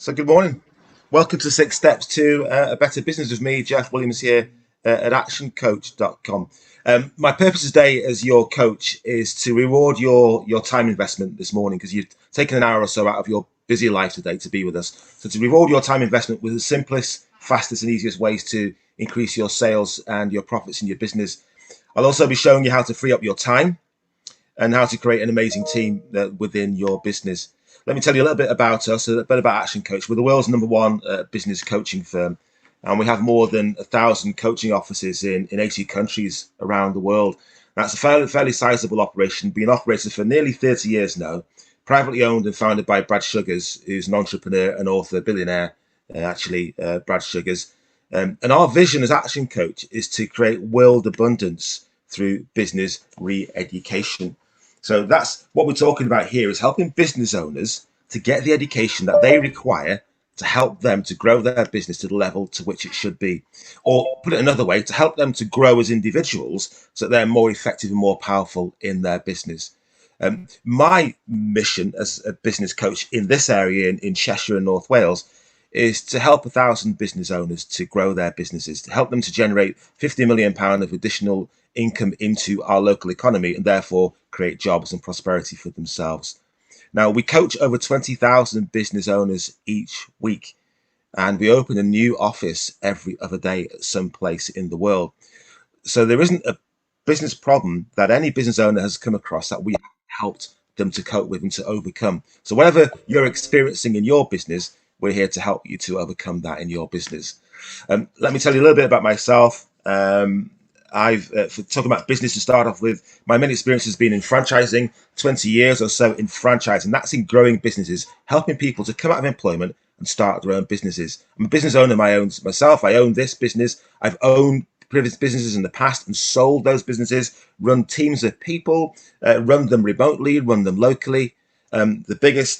So good morning. Welcome to Six Steps to a Better Business with me, Jeff Williams here at actioncoach.com. My purpose today as your coach is to reward your time investment this morning because you've taken an hour or so out of your busy life today to be with us. So to reward your time investment with the simplest, fastest and easiest ways to increase your sales and your profits in your business. I'll also be showing you how to free up your time and how to create an amazing team within your business. Let me tell you a little bit about us, a bit about Action Coach. We're the world's #1 business coaching firm, and we have more than 1,000 coaching offices in 80 countries around the world. That's a fairly sizable operation, been operated for nearly 30 years now, privately owned and founded by Brad Sugars, who's an entrepreneur and author, billionaire, Brad Sugars. And our vision as Action Coach is to create world abundance through business re-education. So that's what we're talking about here, is helping business owners to get the education that they require to help them to grow their business to the level to which it should be. Or put it another way, to help them to grow as individuals so that they're more effective and more powerful in their business. My mission as a business coach in this area in Cheshire and North Wales is to help 1,000 business owners to grow their businesses, to help them to generate £50 million of additional income into our local economy and therefore create jobs and prosperity for themselves. Now, we coach over 20,000 business owners each week, and we open a new office every other day at some place in the world. So there isn't a business problem that any business owner has come across that we helped them to cope with and to overcome. So whatever you're experiencing in your business, we're here to help you to overcome that in your business. Let me tell you a little bit about myself. For talking about business to start off with, my main experience has been in franchising, 20 years or so in franchising. That's in growing businesses, helping people to come out of employment and start their own businesses. I'm a business owner myself. I own this business. I've owned previous businesses in the past and sold those businesses, run teams of people, run them remotely, run them locally. The biggest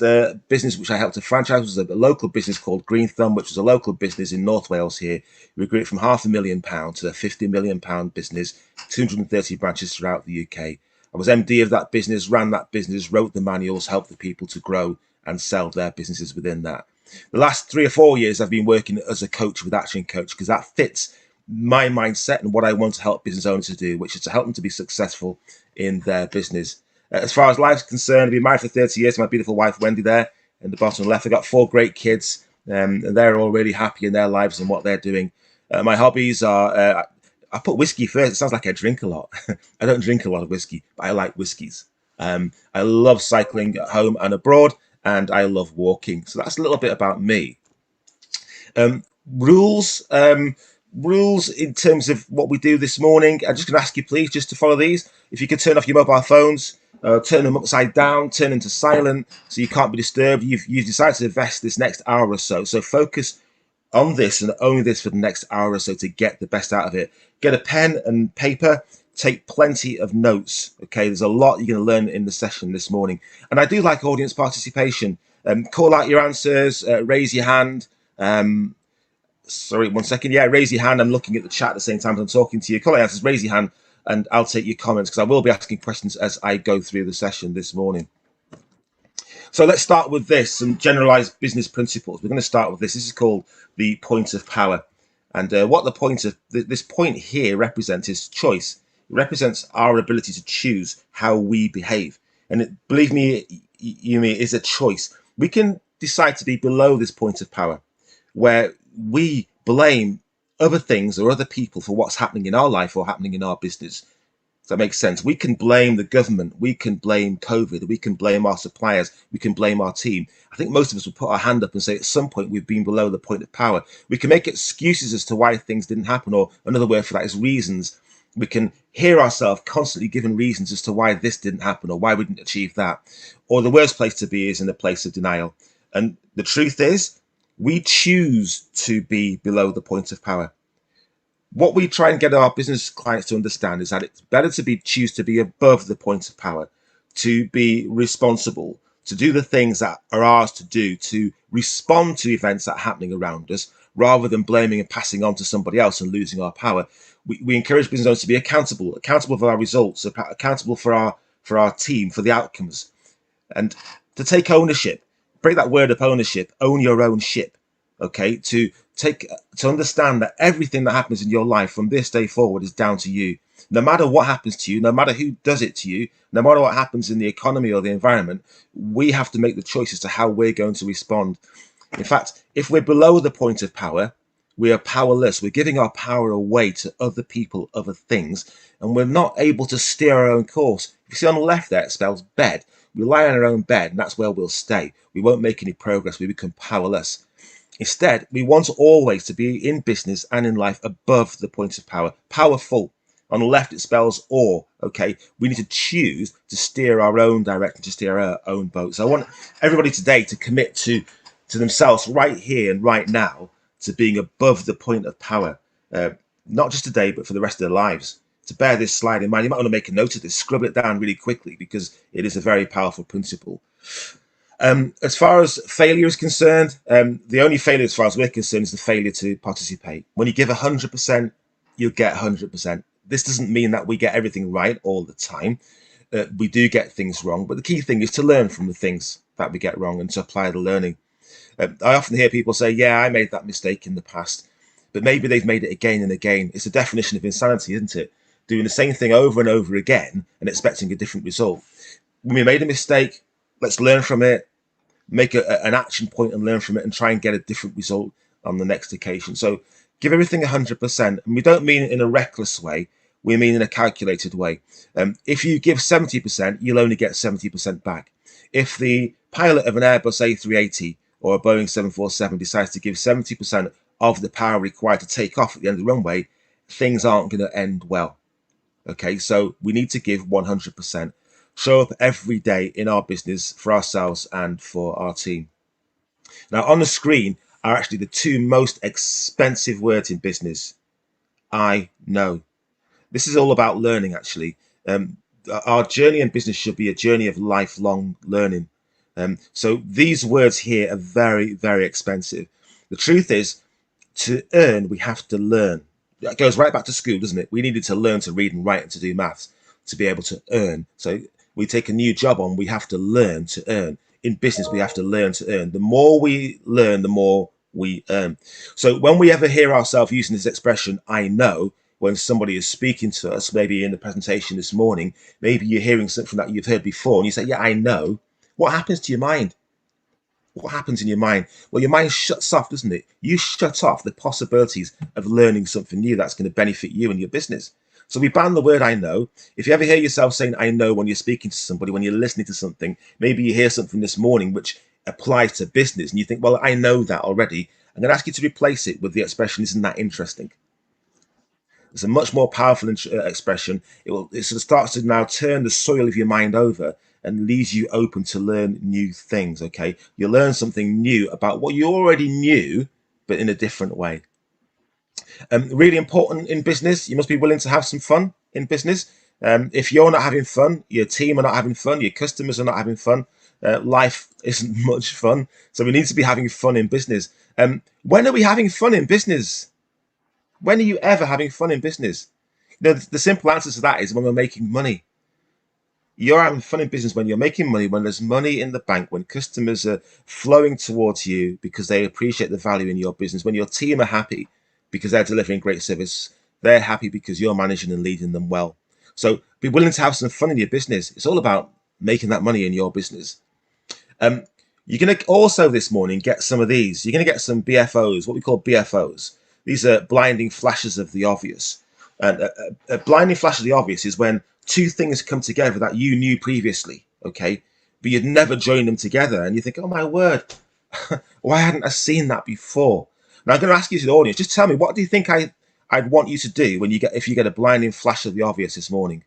business which I helped to franchise was a local business called Green Thumb, which was a local business in North Wales here. We grew it from £500,000 to a £50 million business, 230 branches throughout the UK. I was MD of that business, ran that business, wrote the manuals, helped the people to grow and sell their businesses within that. The last 3 or 4 years I've been working as a coach with Action Coach because that fits my mindset and what I want to help business owners to do, which is to help them to be successful in their business. As far as life's concerned, I've been married for 30 years to my beautiful wife, Wendy, there in the bottom left. I've got 4 great kids, and they're all really happy in their lives and what they're doing. My hobbies are, I put whiskey first. It sounds like I drink a lot. I don't drink a lot of whiskey, but I like whiskies. I love cycling at home and abroad, and I love walking. So that's a little bit about me. Rules in terms of what we do this morning. I'm just going to ask you, please, just to follow these. If you could turn off your mobile phones, turn them upside down, turn them to silent so you can't be disturbed. You've decided to invest this next hour or so. So focus on this and only this for the next hour or so to get the best out of it. Get a pen and paper. Take plenty of notes. Okay, there's a lot you're going to learn in the session this morning. And I do like audience participation. Call out your answers, raise your hand. Sorry, 1 second. Yeah, raise your hand. I'm looking at the chat at the same time as I'm talking to you. Call out your answers, raise your hand, and I'll take your comments because I will be asking questions as I go through the session this morning. So let's start with this, some generalized business principles. We're going to start with this. This is called the point of power. And what the point of this point here represents is choice. It represents our ability to choose how we behave. And believe me, Yumi, is a choice. We can decide to be below this point of power, where we blame other things or other people for what's happening in our life or happening in our business. Does that make sense? We can blame the government. We can blame COVID. We can blame our suppliers. We can blame our team. I think most of us will put our hand up and say at some point we've been below the point of power. We can make excuses as to why things didn't happen, or another word for that is reasons. We can hear ourselves constantly giving reasons as to why this didn't happen or why we didn't achieve that. Or the worst place to be is in a place of denial. And the truth is, we choose to be below the point of power. What we try and get our business clients to understand is that it's better to choose to be above the point of power, to be responsible, to do the things that are ours to do, to respond to events that are happening around us, rather than blaming and passing on to somebody else and losing our power. We encourage business owners to be accountable for our results, accountable for our team, for the outcomes, and to take ownership. break that word up, ownership, own your own ship. Okay, to understand that everything that happens in your life from this day forward is down to you. No matter what happens to you, no matter who does it to you, no matter what happens in the economy or the environment, we have to make the choice as to how we're going to respond. In fact, if we're below the point of power, we are powerless. We're giving our power away to other people, other things, and we're not able to steer our own course. If you see on the left there, it spells bed. We lie on our own bed, and that's where we'll stay. We won't make any progress. We become powerless. Instead, we want always to be in business and in life above the point of power, powerful. On the left, it spells or. Okay, we need to choose to steer our own direction, to steer our own boat. So I want everybody today to commit to themselves right here and right now to being above the point of power, not just today, but for the rest of their lives. To bear this slide in mind, you might want to make a note of this, scribble it down really quickly, because it is a very powerful principle. As far as failure is concerned, the only failure as far as we're concerned is the failure to participate. When you give 100%, you'll get 100%. This doesn't mean that we get everything right all the time. We do get things wrong, but the key thing is to learn from the things that we get wrong and to apply the learning. I often hear people say, yeah, I made that mistake in the past, but maybe they've made it again and again. It's a definition of insanity, isn't it? Doing the same thing over and over again and expecting a different result. When we made a mistake, let's learn from it, make an action point and learn from it, and try and get a different result on the next occasion. So give everything 100%. And we don't mean it in a reckless way. We mean in a calculated way. If you give 70%, you'll only get 70% back. If the pilot of an Airbus A380 or a Boeing 747 decides to give 70% of the power required to take off at the end of the runway, things aren't going to end well. Okay, so we need to give 100%. Show up every day in our business for ourselves and for our team. Now, on the screen are actually the two most expensive words in business. I know. This is all about learning, actually. Our journey in business should be a journey of lifelong learning. So these words here are very, very expensive. The truth is, to earn, we have to learn. That goes right back to school, doesn't it? We needed to learn to read and write and to do maths to be able to earn. So we take a new job on, we have to learn to earn. In business, we have to learn to earn. The more we learn, the more we earn. So when we ever hear ourselves using this expression, I know, when somebody is speaking to us, maybe in the presentation this morning, maybe you're hearing something that you've heard before and you say, yeah, I know. What happens to your mind? What happens in your mind? Well, your mind shuts off, doesn't it? You shut off the possibilities of learning something new that's going to benefit you and your business. So we ban the word I know. If you ever hear yourself saying I know when you're speaking to somebody, when you're listening to something, maybe you hear something this morning which applies to business and you think, well, I know that already. I'm going to ask you to replace it with the expression, isn't that interesting? It's a much more powerful expression. It sort of starts to now turn the soil of your mind over and leaves you open to learn new things. Okay, you learn something new about what you already knew, but in a different way. Really important in business, you must be willing to have some fun in business. If you're not having fun, your team are not having fun, your customers are not having fun, life isn't much fun. So we need to be having fun in business. When are we having fun in business? When are you ever having fun in business? You know, the simple answer to that is when we're making money. You're having fun in business when you're making money, when there's money in the bank, when customers are flowing towards you because they appreciate the value in your business, when your team are happy because they're delivering great service, they're happy because you're managing and leading them well. So be willing to have some fun in your business. It's all about making that money in your business. You're going to also this morning get some of these. You're going to get some BFOs, what we call BFOs. These are blinding flashes of the obvious. And a blinding flash of the obvious is when two things come together that you knew previously, okay, but you'd never joined them together. And you think, oh, my word, why hadn't I seen that before? Now, I'm going to ask you to the audience, just tell me, what do you think I'd want you to do when if you get a blinding flash of the obvious this morning?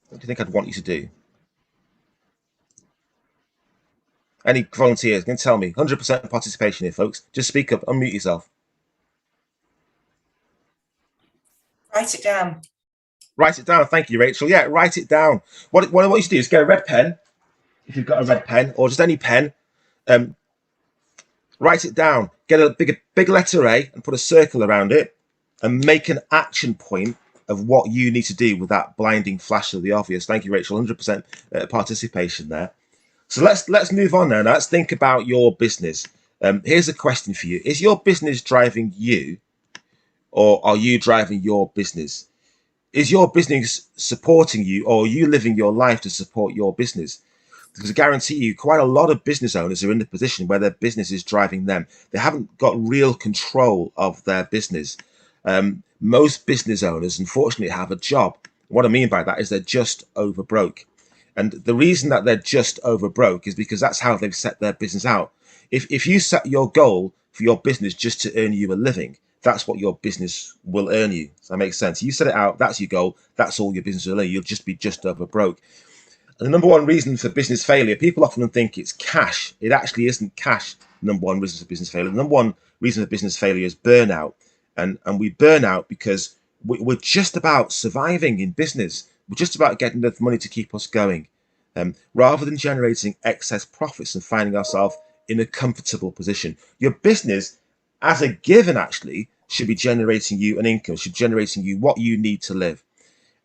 What do you think I'd want you to do? Any volunteers can tell me? 100% participation here, folks. Just speak up, unmute yourself. Write it down. Write it down. Thank you, Rachel. Yeah, write it down. What I want you to do is get a red pen, if you've got a red pen, or just any pen. Write it down. Get a big letter A and put a circle around it, and make an action point of what you need to do with that blinding flash of the obvious. Thank you, Rachel. 100% participation there. So let's move on now. Now let's think about your business. Here's a question for you: is your business driving you, or are you driving your business? Is your business supporting you, or are you living your life to support your business? Because I guarantee you, quite a lot of business owners are in the position where their business is driving them. They haven't got real control of their business. Most business owners, unfortunately, have a job. What I mean by that is they're just over broke. And the reason that they're just over broke is because that's how they've set their business out. If you set your goal for your business just to earn you a living, that's what your business will earn you. Does that make sense? You set it out, that's your goal, that's all your business will earn. You'll just be just over broke. And the number one reason for business failure, people often think it's cash. It actually isn't cash, the number one reason for business failure. The number one reason for business failure is burnout. And we burn out because we're just about surviving in business. We're just about getting enough money to keep us going, rather than generating excess profits and finding ourselves in a comfortable position. Your business, as a given, actually should be generating you an income, should be generating you what you need to live.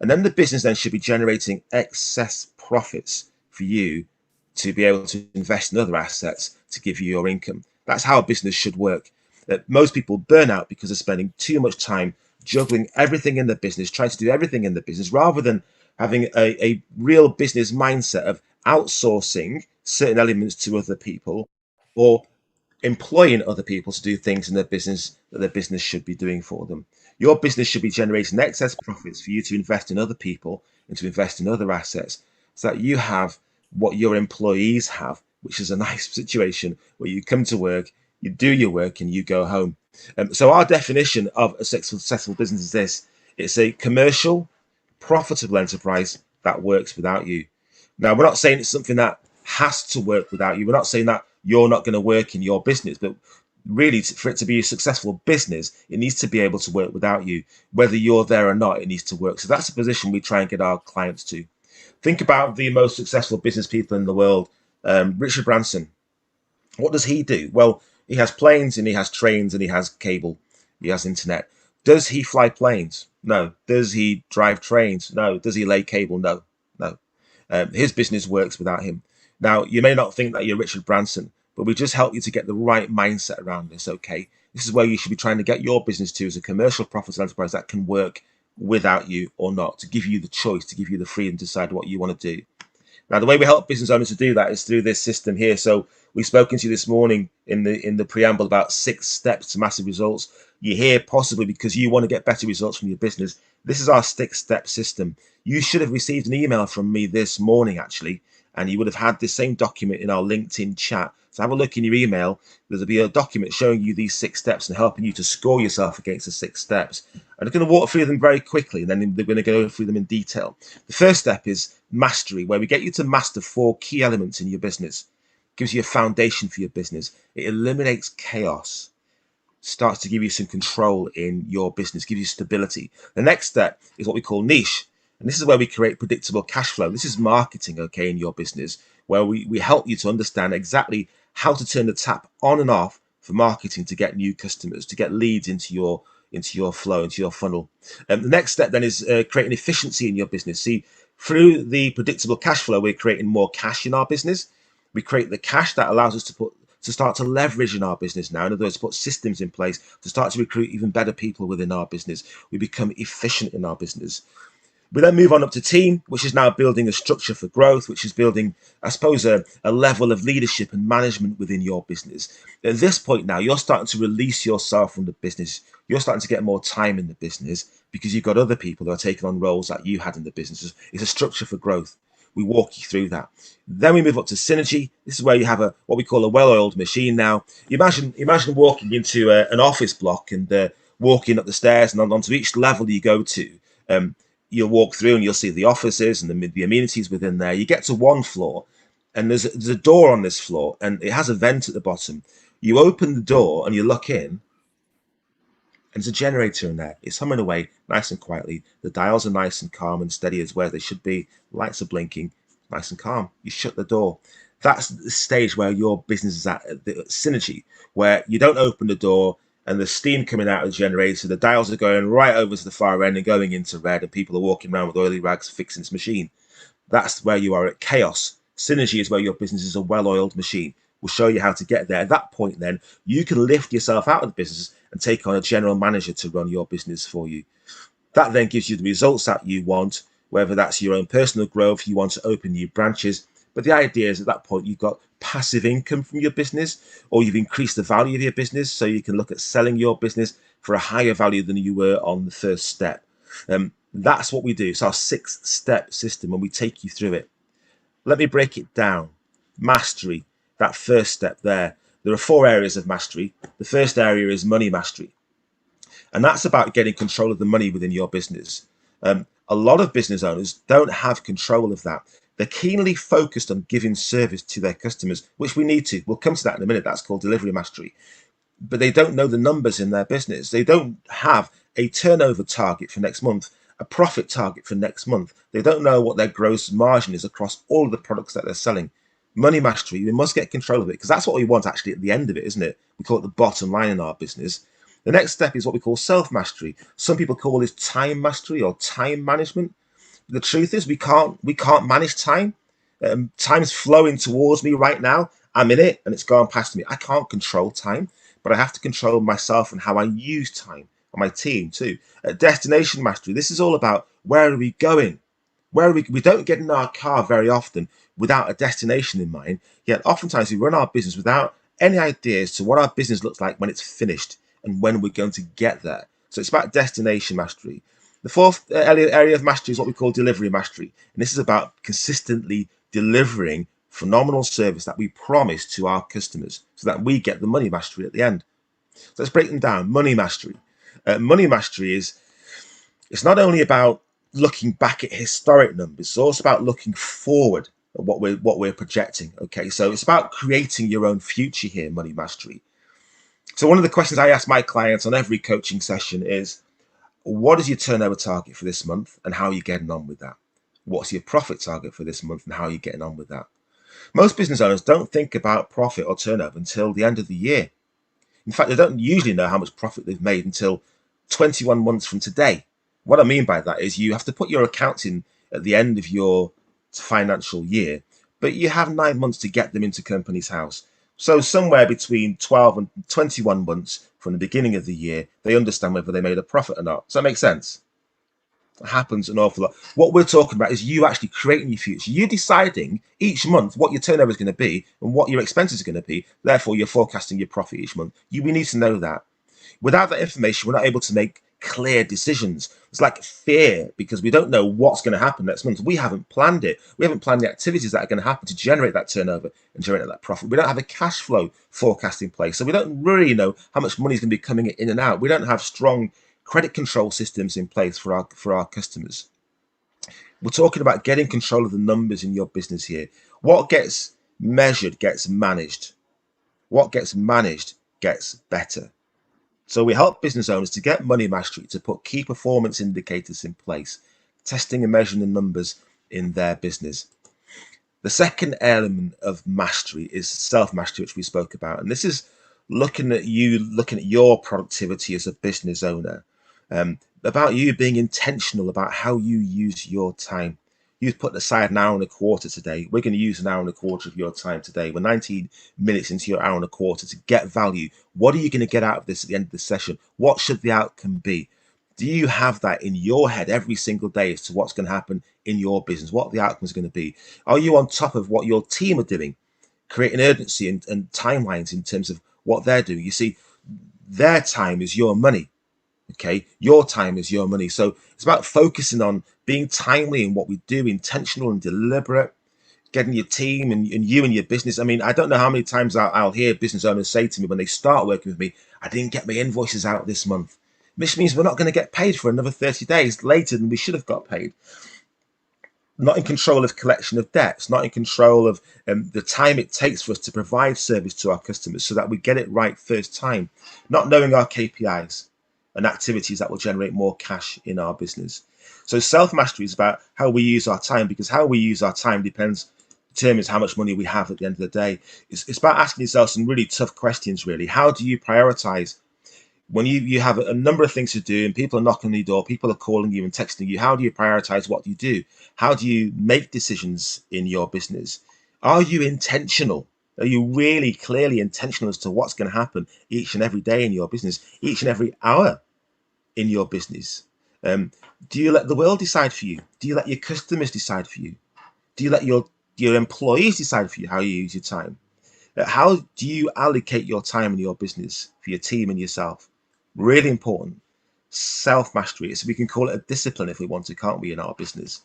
And then the business then should be generating excess profits for you to be able to invest in other assets to give you your income. That's how a business should work. That most people burn out because they're spending too much time juggling everything in the business, trying to do everything in the business, rather than having a real business mindset of outsourcing certain elements to other people, or employing other people to do things in their business that their business should be doing for them. Your business should be generating excess profits for you to invest in other people and to invest in other assets, so that you have what your employees have, which is a nice situation where you come to work, you do your work, and you go home. So our definition of a successful business is this: it's a commercial, profitable enterprise that works without you. Now, we're not saying it's something that has to work without you. We're not saying that you're not going to work in your business, but really, for it to be a successful business, it needs to be able to work without you. Whether you're there or not, it needs to work. So that's a position we try and get our clients to. Think about the most successful business people in the world. Richard Branson. What does he do? Well, he has planes and he has trains and he has cable. He has internet. Does he fly planes? No. Does he drive trains? No. Does he lay cable? No. No. His business works without him. Now, you may not think that you're Richard Branson, but we just help you to get the right mindset around this, okay? This is where you should be trying to get your business to, as a commercial profitable enterprise that can work without you or not, to give you the choice, to give you the freedom to decide what you want to do. Now, the way we help business owners to do that is through this system here. So we've spoken to you this morning in the preamble about 6 steps to massive results. You're here possibly because you want to get better results from your business. This is our 6-step system. You should have received an email from me this morning, actually, and you would have had this same document in our LinkedIn chat. So have a look in your email. There'll be a document showing you these 6 steps and helping you to score yourself against the 6 steps. I'm going to walk through them very quickly, and then we're going to go through them in detail. The first step is mastery, where we get you to master 4 key elements in your business. It gives you a foundation for your business. It eliminates chaos, starts to give you some control in your business, gives you stability. The next step is what we call niche. And this is where we create predictable cash flow. This is marketing, okay, in your business, where we help you to understand exactly how to turn the tap on and off for marketing to get new customers, to get leads into your flow, into your funnel. The next step then is creating efficiency in your business. See, through the predictable cash flow, we're creating more cash in our business. We create the cash that allows us to start to leverage in our business now. In other words, put systems in place to start to recruit even better people within our business. We become efficient in our business. We then move on up to team, which is now building a structure for growth, which is building, I suppose, a level of leadership and management within your business. At this point now, you're starting to release yourself from the business. You're starting to get more time in the business because you've got other people that are taking on roles that you had in the business. It's a structure for growth. We walk you through that. Then we move up to synergy. This is where you have what we call a well-oiled machine now. Imagine walking into an office block and walking up the stairs, and onto each level you go to. You'll walk through and you'll see the offices and the amenities within there. You get to one floor and there's a door on this floor and it has a vent at the bottom. You open the door and you look in and there's a generator in there. It's humming away nice and quietly. The dials are nice and calm and steady as where they should be. Lights are blinking, nice and calm. You shut the door. That's the stage where your business is at, the synergy, where you don't open the door and the steam coming out of the generator, the dials are going right over to the far end and going into red, and people are walking around with oily rags fixing this machine. That's where you are at chaos, Synergy is where your business is a well-oiled machine. We'll show you how to get there. At that point, then, you can lift yourself out of the business and take on a general manager to run your business for you. That then gives you the results that you want, whether that's your own personal growth, you want to open new branches. But the idea is at that point, you've got passive income from your business, or you've increased the value of your business, so you can look at selling your business for a higher value than you were on the first step. That's what we do. It's our 6-step system, and we take you through it. Let me break it down. Mastery, that first step there. There are 4 areas of mastery. The first area is money mastery. And that's about getting control of the money within your business. A lot of business owners don't have control of that. They're keenly focused on giving service to their customers, which we need to. We'll come to that in a minute. That's called delivery mastery. But they don't know the numbers in their business. They don't have a turnover target for next month, a profit target for next month. They don't know what their gross margin is across all of the products that they're selling. Money mastery, we must get control of it, because that's what we want actually at the end of it, isn't it? We call it the bottom line in our business. The next step is what we call self-mastery. Some people call this time mastery or time management. The truth is we can't manage time. Time's flowing towards me right now. I'm in it and it's gone past me. I can't control time, but I have to control myself and how I use time, and my team too. Destination mastery. This is all about where are we going? We don't get in our car very often without a destination in mind, yet oftentimes we run our business without any ideas to what our business looks like when it's finished and when we're going to get there. So it's about destination mastery. The 4th area of mastery is what we call delivery mastery. And this is about consistently delivering phenomenal service that we promise to our customers so that we get the money mastery at the end. So let's break them down. Money mastery. Money mastery it's not only about looking back at historic numbers, it's also about looking forward at what we're projecting. Okay, so it's about creating your own future here, money mastery. So one of the questions I ask my clients on every coaching session is, what is your turnover target for this month and how are you getting on with that? What's your profit target for this month and how are you getting on with that? Most business owners don't think about profit or turnover until the end of the year. In fact, they don't usually know how much profit they've made until 21 months from today. What I mean by that is you have to put your accounts in at the end of your financial year, but you have 9 months to get them into Companies House. So somewhere between 12 and 21 months from the beginning of the year, they understand whether they made a profit or not. Does that make sense? It happens an awful lot. What we're talking about is you actually creating your future. You deciding each month what your turnover is going to be and what your expenses are going to be. Therefore, you're forecasting your profit each month. We need to know that. Without that information, we're not able to make clear decisions. It's like fear because we don't know what's going to happen next month. We haven't planned it. We haven't planned the activities that are going to happen to generate that turnover and generate that profit. We don't have a cash flow forecast in place. So we don't really know how much money is going to be coming in and out. We don't have strong credit control systems in place for our customers. We're talking about getting control of the numbers in your business here. What gets measured gets managed. What gets managed gets better. So we help business owners to get money mastery, to put key performance indicators in place, testing and measuring the numbers in their business. The second element of mastery is self-mastery, which we spoke about. And this is looking at your productivity as a business owner, about you being intentional about how you use your time. You've put aside an hour and a quarter today. We're going to use an hour and a quarter of your time today. We're 19 minutes into your hour and a quarter to get value. What are you going to get out of this at the end of the session? What should the outcome be? Do you have that in your head every single day as to what's going to happen in your business, what the outcome is going to be? Are you on top of what your team are doing, creating urgency and timelines in terms of what they're doing? You see, their time is your money. Okay, your time is your money. So it's about focusing on being timely in what we do, intentional and deliberate, getting your team and you and your business. I mean, I don't know how many times I'll hear business owners say to me when they start working with me, I didn't get my invoices out this month, which means we're not going to get paid for another 30 days later than we should have got paid. Not in control of collection of debts, not in control of the time it takes for us to provide service to our customers so that we get it right first time, not knowing our KPIs and activities that will generate more cash in our business. So self-mastery is about how we use our time, because how we use our time determines how much money we have at the end of the day. It's about asking yourself some really tough questions, really. How do you prioritize? When you have a number of things to do and people are knocking on your door, people are calling you and texting you, how do you prioritize what you do? How do you make decisions in your business? Are you intentional? Are you really clearly intentional as to what's going to happen each and every day in your business, each and every hour in your business? Do you let the world decide for you? Do you let your customers decide for you? Do you let your employees decide for you how you use your time? How do you allocate your time in your business for your team and yourself? Really important. Self-mastery. So we can call it a discipline if we want to, can't we, in our business?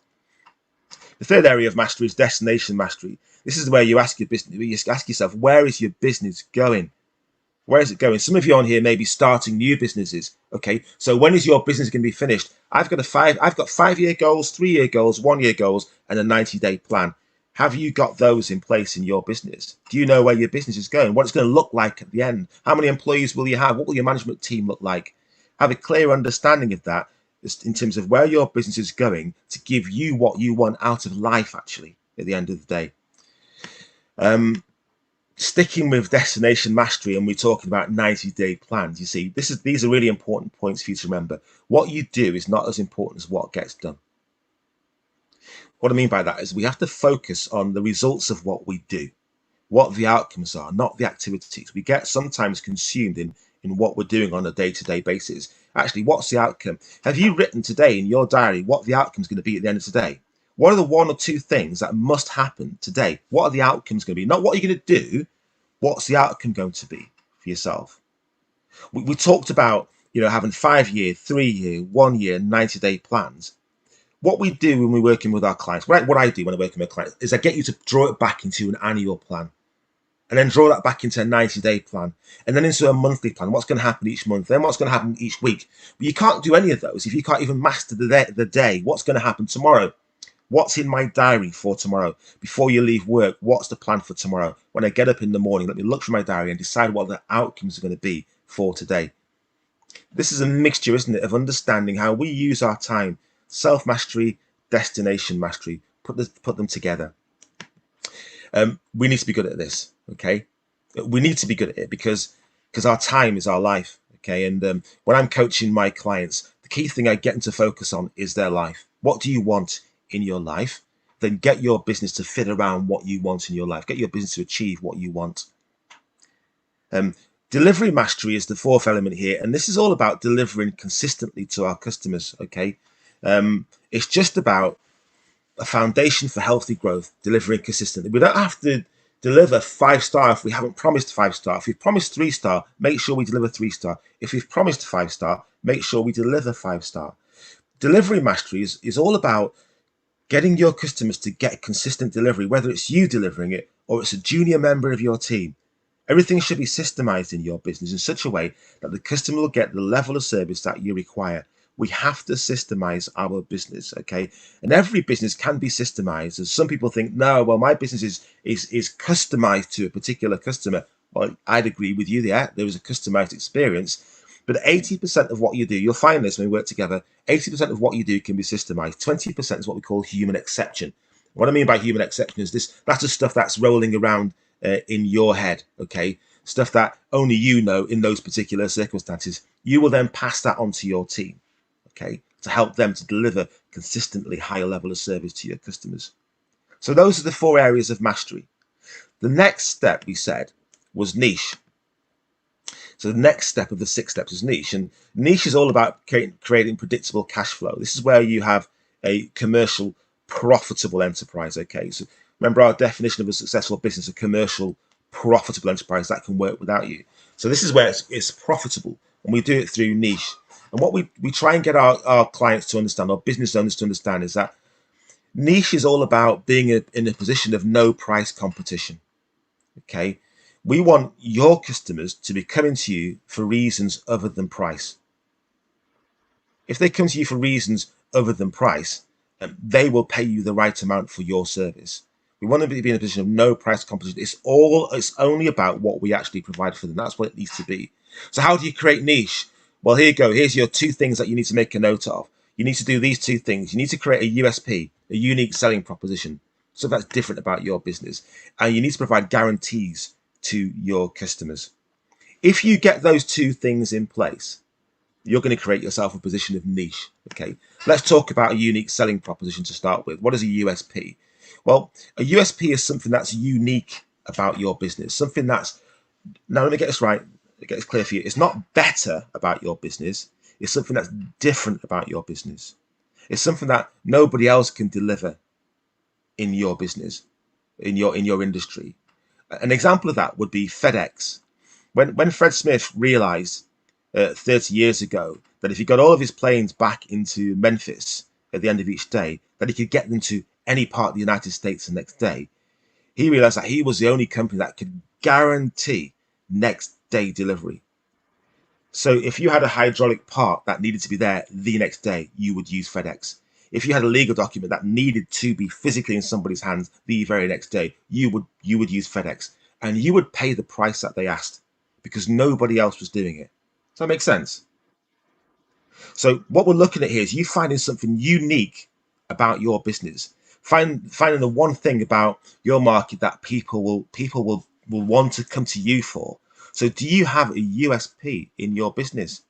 The third area of mastery is destination mastery. This is where you ask yourself, where is your business going? Where is it going? Some of you on here may be starting new businesses. Okay, so when is your business going to be finished? I've got 5-year goals, 3-year goals, 1-year goals, and a 90-day plan. Have you got those in place in your business? Do you know where your business is going? What it's going to look like at the end? How many employees will you have? What will your management team look like? Have a clear understanding of that in terms of where your business is going to give you what you want out of life, actually, at the end of the day. Sticking with destination mastery, and we're talking about 90-day plans. You see, these are really important points for you to remember. What you do is not as important as what gets done. What I mean by that is we have to focus on the results of what we do, what the outcomes are, not the activities. We get sometimes consumed in what we're doing on a day-to-day basis. Actually, what's the outcome? Have you written today in your diary what the outcome is going to be at the end of today? What are the 1 or 2 things that must happen today? What are the outcomes going to be? Not what you're going to do. What's the outcome going to be for yourself? We talked about, having 5-year, 3-year, 1-year, 90-day plans. What we do when we're working with our clients, what I do when I'm working with clients, is I get you to draw it back into an annual plan, and then draw that back into a 90-day plan, and then into a monthly plan. What's going to happen each month, then what's going to happen each week. But you can't do any of those if you can't even master the day. What's going to happen tomorrow? What's in my diary for tomorrow? Before you leave work, what's the plan for tomorrow? When I get up in the morning, let me look through my diary and decide what the outcomes are going to be for today. This is a mixture, isn't it, of understanding how we use our time. Self-mastery, destination mastery. Put them together. We need to be good at this, okay? We need to be good at it because our time is our life, okay? And when I'm coaching my clients, the key thing I get them to focus on is their life. What do you want in your life? Then get your business to fit around what you want in your life. Get your business to achieve what you want. Delivery mastery is the fourth element here, and this is all about delivering consistently to our customers, okay? It's just about a foundation for healthy growth, delivering consistently. We don't have to deliver 5-star if we haven't promised 5-star. If we've promised 3-star, make sure we deliver 3-star. If we've promised 5-star, make sure we deliver 5-star. Delivery mastery is all about getting your customers to get consistent delivery, whether it's you delivering it or it's a junior member of your team. Everything should be systemized in your business in such a way that the customer will get the level of service that you require. We have to systemize our business, okay? And every business can be systemized. As some people think, no, well, my business is customized to a particular customer. Well, I'd agree with you there. There is a customized experience. But 80% of what you do, you'll find this when we work together, 80% of what you do can be systemized. 20% is what we call human exception. What I mean by human exception is that's the stuff that's rolling around in your head, okay? Stuff that only you know in those particular circumstances. You will then pass that on to your team, okay, to help them to deliver consistently higher level of service to your customers. So those are the 4 areas of mastery. The next step, we said, was niche. So the next step of the 6 steps is niche. And niche is all about creating predictable cash flow. This is where you have a commercial, profitable enterprise, okay? So remember our definition of a successful business, a commercial, profitable enterprise that can work without you. So this is where it's profitable, and we do it through niche. And what we try and get our clients to understand, our business owners to understand, is that niche is all about being in a position of no price competition, okay? We want your customers to be coming to you for reasons other than price. If they come to you for reasons other than price, they will pay you the right amount for your service. We want to be in a position of no price competition. It's only about what we actually provide for them. That's what it needs to be. So how do you create niche? Well, here you go. Here's your 2 things that you need to make a note of. You need to do these 2 things. You need to create a USP, a unique selling proposition. So that's different about your business. And you need to provide guarantees to your customers. If you get those 2 things in place, you're going to create yourself a position of niche, okay? Let's talk about a unique selling proposition to start with. What is a USP? Well, a USP is something that's unique about your business. Something that's, now let me get this right, get this clear for you. It's not better about your business. It's something that's different about your business. It's something that nobody else can deliver in your business, in your industry. An example of that would be FedEx. When Fred Smith realized 30 years ago that if he got all of his planes back into Memphis at the end of each day, that he could get them to any part of the United States the next day, he realized that he was the only company that could guarantee next day delivery. So if you had a hydraulic part that needed to be there the next day, you would use FedEx. If you had a legal document that needed to be physically in somebody's hands the very next day, you would use FedEx, and you would pay the price that they asked because nobody else was doing it. Does that make sense? So what we're looking at here is you finding something unique about your business, finding the one thing about your market that people will want to come to you for. So do you have a USP in your business?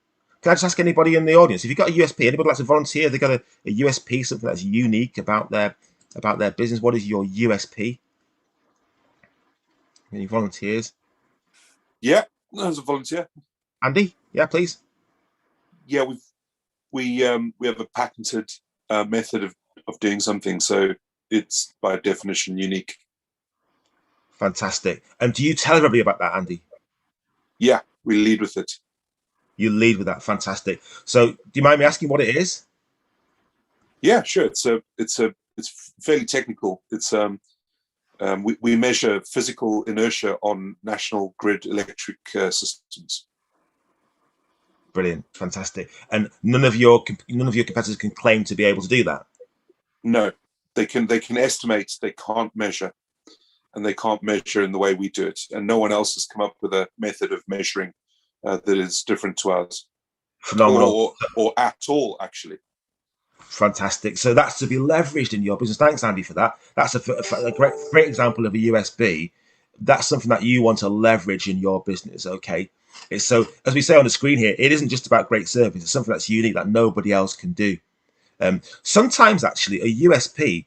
Can I just ask anybody in the audience, if you've got a USP, anybody like to volunteer? They've got a USP, something that's unique about their business. What is your USP? Any volunteers? Yeah, as a volunteer. Andy, yeah, please. Yeah, we have a patented method of doing something, so it's by definition unique. Fantastic. And do you tell everybody about that, Andy? Yeah, we lead with it. You lead with that. Fantastic. So do you mind me asking what it is? Yeah, sure. It's fairly technical. It's we measure physical inertia on national grid electric systems. Brilliant, fantastic. And none of your competitors can claim to be able to do that. No, they can estimate, they can't measure, and they can't measure in the way we do it. And no one else has come up with a method of measuring that is different to ours. Phenomenal. Or at all, actually. Fantastic. So that's to be leveraged in your business. Thanks, Andy, for that. That's a great example of a USB. That's something that you want to leverage in your business. Okay. It's so, as we say on the screen here, it isn't just about great service. It's something that's unique that nobody else can do. Sometimes actually a USP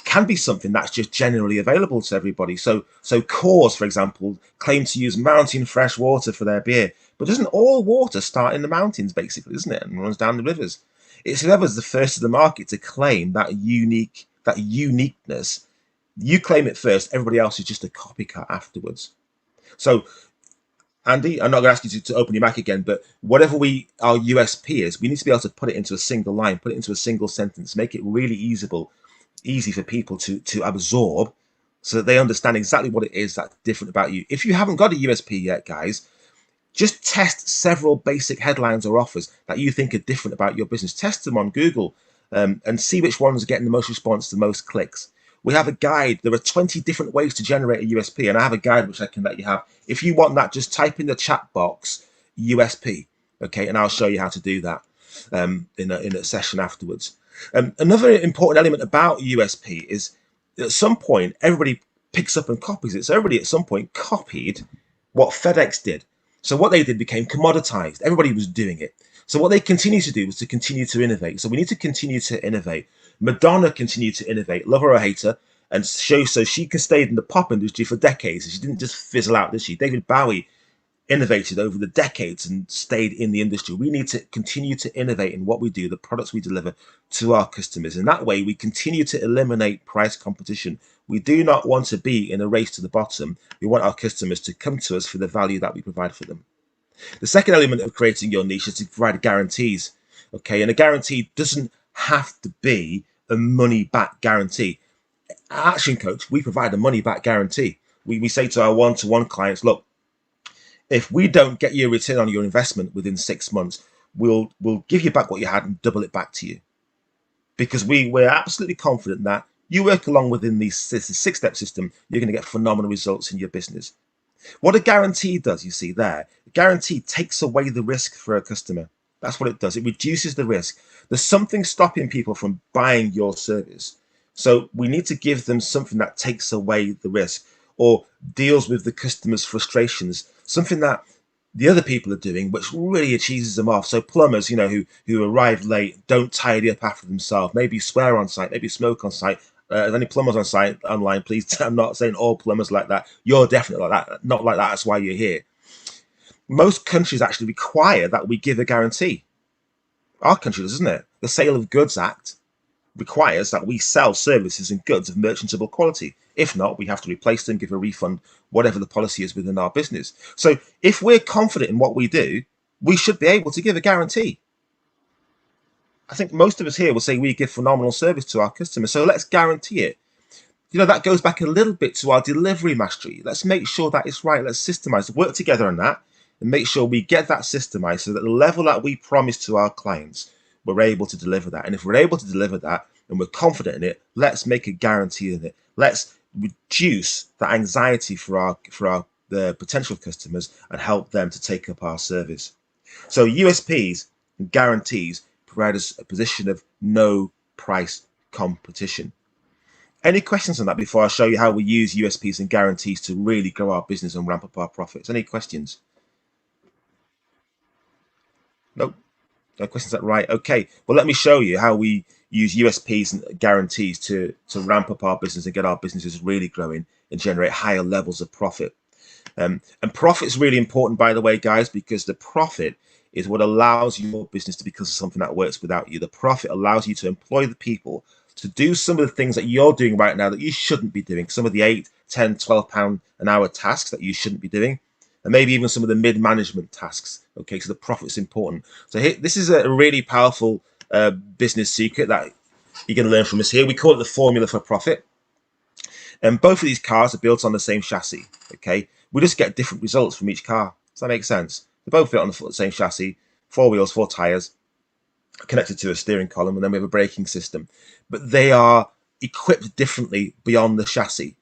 can be something that's just generally available to everybody. So Coors, for example, claim to use mountain fresh water for their beer, but doesn't all water start in the mountains, basically, isn't it, and runs down the rivers? It's whoever's the first to the market to claim that uniqueness. You claim it first, everybody else is just a copycat afterwards. So Andy, I'm not going to ask you to open your mic again, but whatever our USP is, we need to be able to put it into a single line, put it into a single sentence, make it really easy for people to absorb, so that they understand exactly what it is that's different about you. If you haven't got a USP yet, guys, just test several basic headlines or offers that you think are different about your business. Test them on Google and see which ones are getting the most response, the most clicks. We have a guide. There are 20 different ways to generate a USP, and I have a guide which I can let you have. If you want that, just type in the chat box USP, okay, and I'll show you how to do that in a session afterwards. Another important element about USP is at some point everybody picks up and copies it. So everybody at some point copied what FedEx did. So what they did became commoditized. Everybody was doing it. So what they continue to do was to continue to innovate. So we need to continue to innovate. Madonna continued to innovate, love her or hate her, and show so she can stay in the pop industry for decades. She didn't just fizzle out, did she? David Bowie innovated over the decades and stayed in the industry. We need to continue to innovate in what we do, the products we deliver to our customers. And that way we continue to eliminate price competition. We do not want to be in a race to the bottom. We want our customers to come to us for the value that we provide for them. The second element of creating your niche is to provide guarantees. Okay, and a guarantee doesn't have to be a money back guarantee. At Action Coach, we provide a money back guarantee. We say to our one-to-one clients, look, if we don't get you a return on your investment within 6 months, we'll give you back what you had and double it back to you. Because we're absolutely confident that you work along within this six-step system, you're going to get phenomenal results in your business. What a guarantee does, you see there, a guarantee takes away the risk for a customer. That's what it does. It reduces the risk. There's something stopping people from buying your service. So we need to give them something that takes away the risk or deals with the customer's frustrations, something that the other people are doing, which really cheeses them off. So plumbers, who arrive late, don't tidy up after themselves, maybe swear on site, maybe smoke on site. any plumbers on site online, please. I'm not saying all plumbers like that. You're definitely like that. Not like that. That's why you're here. Most countries actually require that we give a guarantee. Our country does, isn't it? The Sale of Goods Act requires that we sell services and goods of merchantable quality. If not, we have to replace them, give a refund, whatever the policy is within our business. So if we're confident in what we do, we should be able to give a guarantee. I think most of us here will say we give phenomenal service to our customers, so let's guarantee it. That goes back a little bit to our delivery mastery. Let's make sure that it's right. Let's systemize, work together on that, and make sure we get that systemized so that the level that we promise to our clients, we're able to deliver that. And if we're able to deliver that and we're confident in it, let's make a guarantee in it. Let's reduce the anxiety for our potential customers and help them to take up our service. So USPs and guarantees provide us a position of no price competition. Any questions on that before I show you how we use USPs and guarantees to really grow our business and ramp up our profits? Any questions? Nope. No questions. That right? Okay. Well, let me show you how we use USPs and guarantees to ramp up our business and get our businesses really growing and generate higher levels of profit. And profit is really important, by the way, guys, because the profit is what allows your business to become something that works without you. The profit allows you to employ the people to do some of the things that you're doing right now that you shouldn't be doing. Some of the 8, 10, 12 pound an hour tasks that you shouldn't be doing, and maybe even some of the mid-management tasks. Okay, so the profit's important. So here, this is a really powerful business secret that you're going to learn from us here. We call it the formula for profit. And both of these cars are built on the same chassis. Okay, we just get different results from each car. Does that make sense? They both fit on the same chassis, 4 wheels, 4 tires, connected to a steering column, and then we have a braking system. But they are equipped differently beyond the chassis.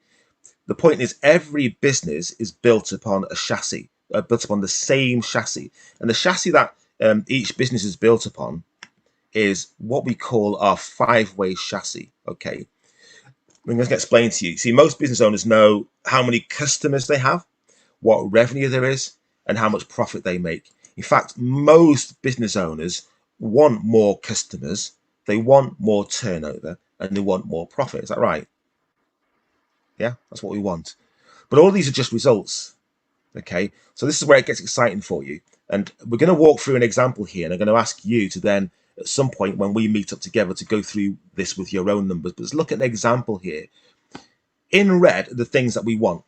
The point is, every business is built upon a chassis, built upon the same chassis. And the chassis that each business is built upon is what we call our 5-way chassis. Okay, I'm going to explain to you. See, most business owners know how many customers they have, what revenue there is, and how much profit they make. In fact, most business owners want more customers, they want more turnover, and they want more profit. Is that right? Yeah, that's what we want. But all these are just results. Okay, so this is where it gets exciting for you. And we're going to walk through an example here, and I'm going to ask you to then, at some point when we meet up together, to go through this with your own numbers. But let's look at an example here. In red are the things that we want.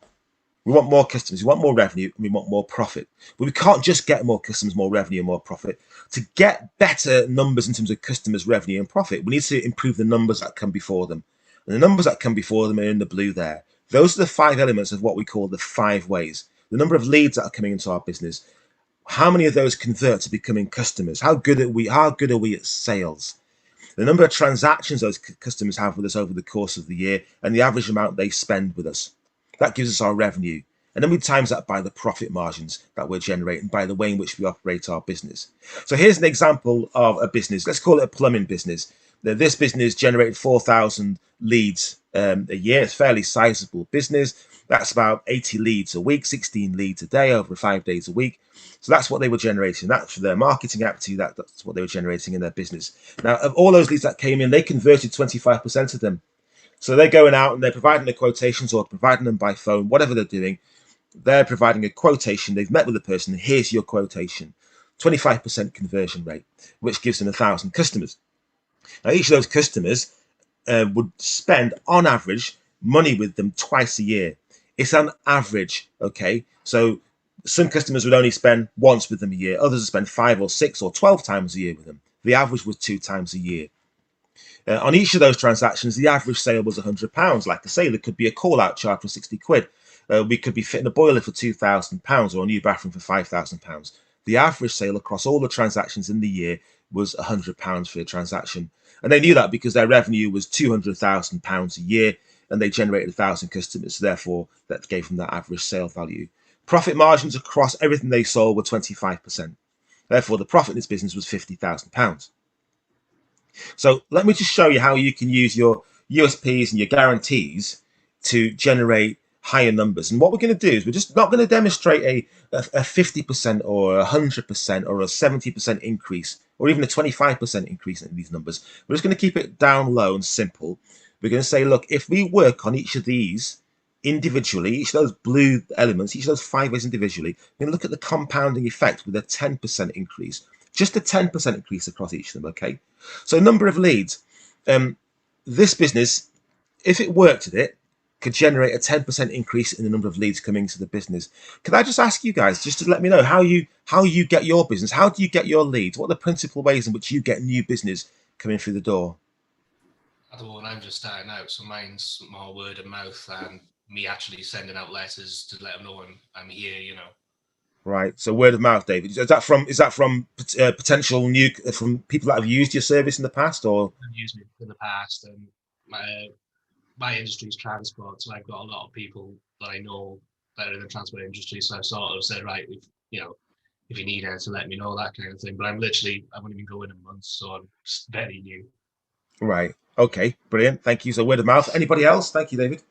We want more customers, we want more revenue, and we want more profit. But we can't just get more customers, more revenue, and more profit. To get better numbers in terms of customers, revenue, and profit, we need to improve the numbers that come before them. And the numbers that come before them are in the blue there. Those are the 5 elements of what we call the 5 ways. The number of leads that are coming into our business. How many of those convert to becoming customers? How good are we at sales? The number of transactions those customers have with us over the course of the year, and the average amount they spend with us. That gives us our revenue. And then we times that by the profit margins that we're generating, by the way in which we operate our business. So here's an example of a business. Let's call it a plumbing business. Now, this business generated 4,000 leads a year. It's a fairly sizable business. That's about 80 leads a week, 16 leads a day over 5 days a week. So that's what they were generating. That's for their marketing activity. That's what they were generating in their business. Now, of all those leads that came in, they converted 25% of them. So they're going out and they're providing the quotations or providing them by phone, whatever they're doing. They're providing a quotation. They've met with the person. Here's your quotation. 25% conversion rate, which gives them 1,000 customers. Now, each of those customers would spend, on average, money with them twice a year. It's an average, okay? So some customers would only spend once with them a year. Others would spend 5 or 6 or 12 times a year with them. The average was 2 times a year. On each of those transactions, the average sale was £100. Like I say, there could be a call-out charge for 60 quid. We could be fitting a boiler for £2,000 or a new bathroom for £5,000. The average sale across all the transactions in the year was £100 for a transaction. And they knew that because their revenue was £200,000 a year and they generated 1,000 customers. So therefore, that gave them that average sale value. Profit margins across everything they sold were 25%. Therefore, the profit in this business was £50,000. So let me just show you how you can use your USPs and your guarantees to generate higher numbers. And what we're going to do is we're just not going to demonstrate a 50% or a 100% or a 70% increase or even a 25% increase in these numbers. We're just going to keep it down low and simple. We're going to say, look, if we work on each of these individually, each of those blue elements, each of those 5 ways individually, we're going to look at the compounding effect with a 10% increase, just a 10% increase across each of them, okay? So number of leads. This business, if it worked at it, could generate a 10% increase in the number of leads coming to the business. Could I just ask you guys, just to let me know how you get your business? How do you get your leads? What are the principal ways in which you get new business coming through the door? At the moment, I'm just starting out, so mine's more word of mouth and me actually sending out letters to let them know I'm here, you know. Right. So word of mouth, David. Is that from potential new from people that have used your service in the past, or I've used it in the past, and my industry is transport, so I've got a lot of people that I know that are in the transport industry. So I've sort of said, right, if you need it, to let me know, that kind of thing. But I've only been going a month, so I'm very new. Right. Okay. Brilliant. Thank you. So word of mouth. Anybody else? Thank you, David.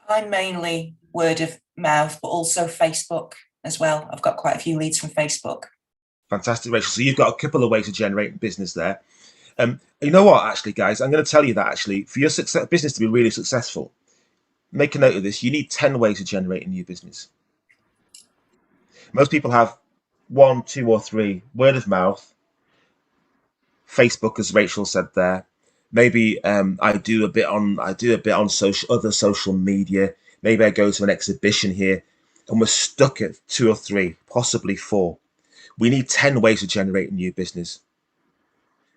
I'm mainly word of mouth, but also Facebook as well. I've got quite a few leads from Facebook. Fantastic, Rachel. So you've got a couple of ways of generating business there. You know what, actually, guys, I'm going to tell you that actually for your business to be really successful, make a note of this. You need 10 ways of generating new business. Most people have 1, 2, or 3. Word of mouth, Facebook, as Rachel said there. Maybe I do a bit on other social media. Maybe I go to an exhibition here, and we're stuck at 2 or 3, possibly 4. We need 10 ways of generating new business.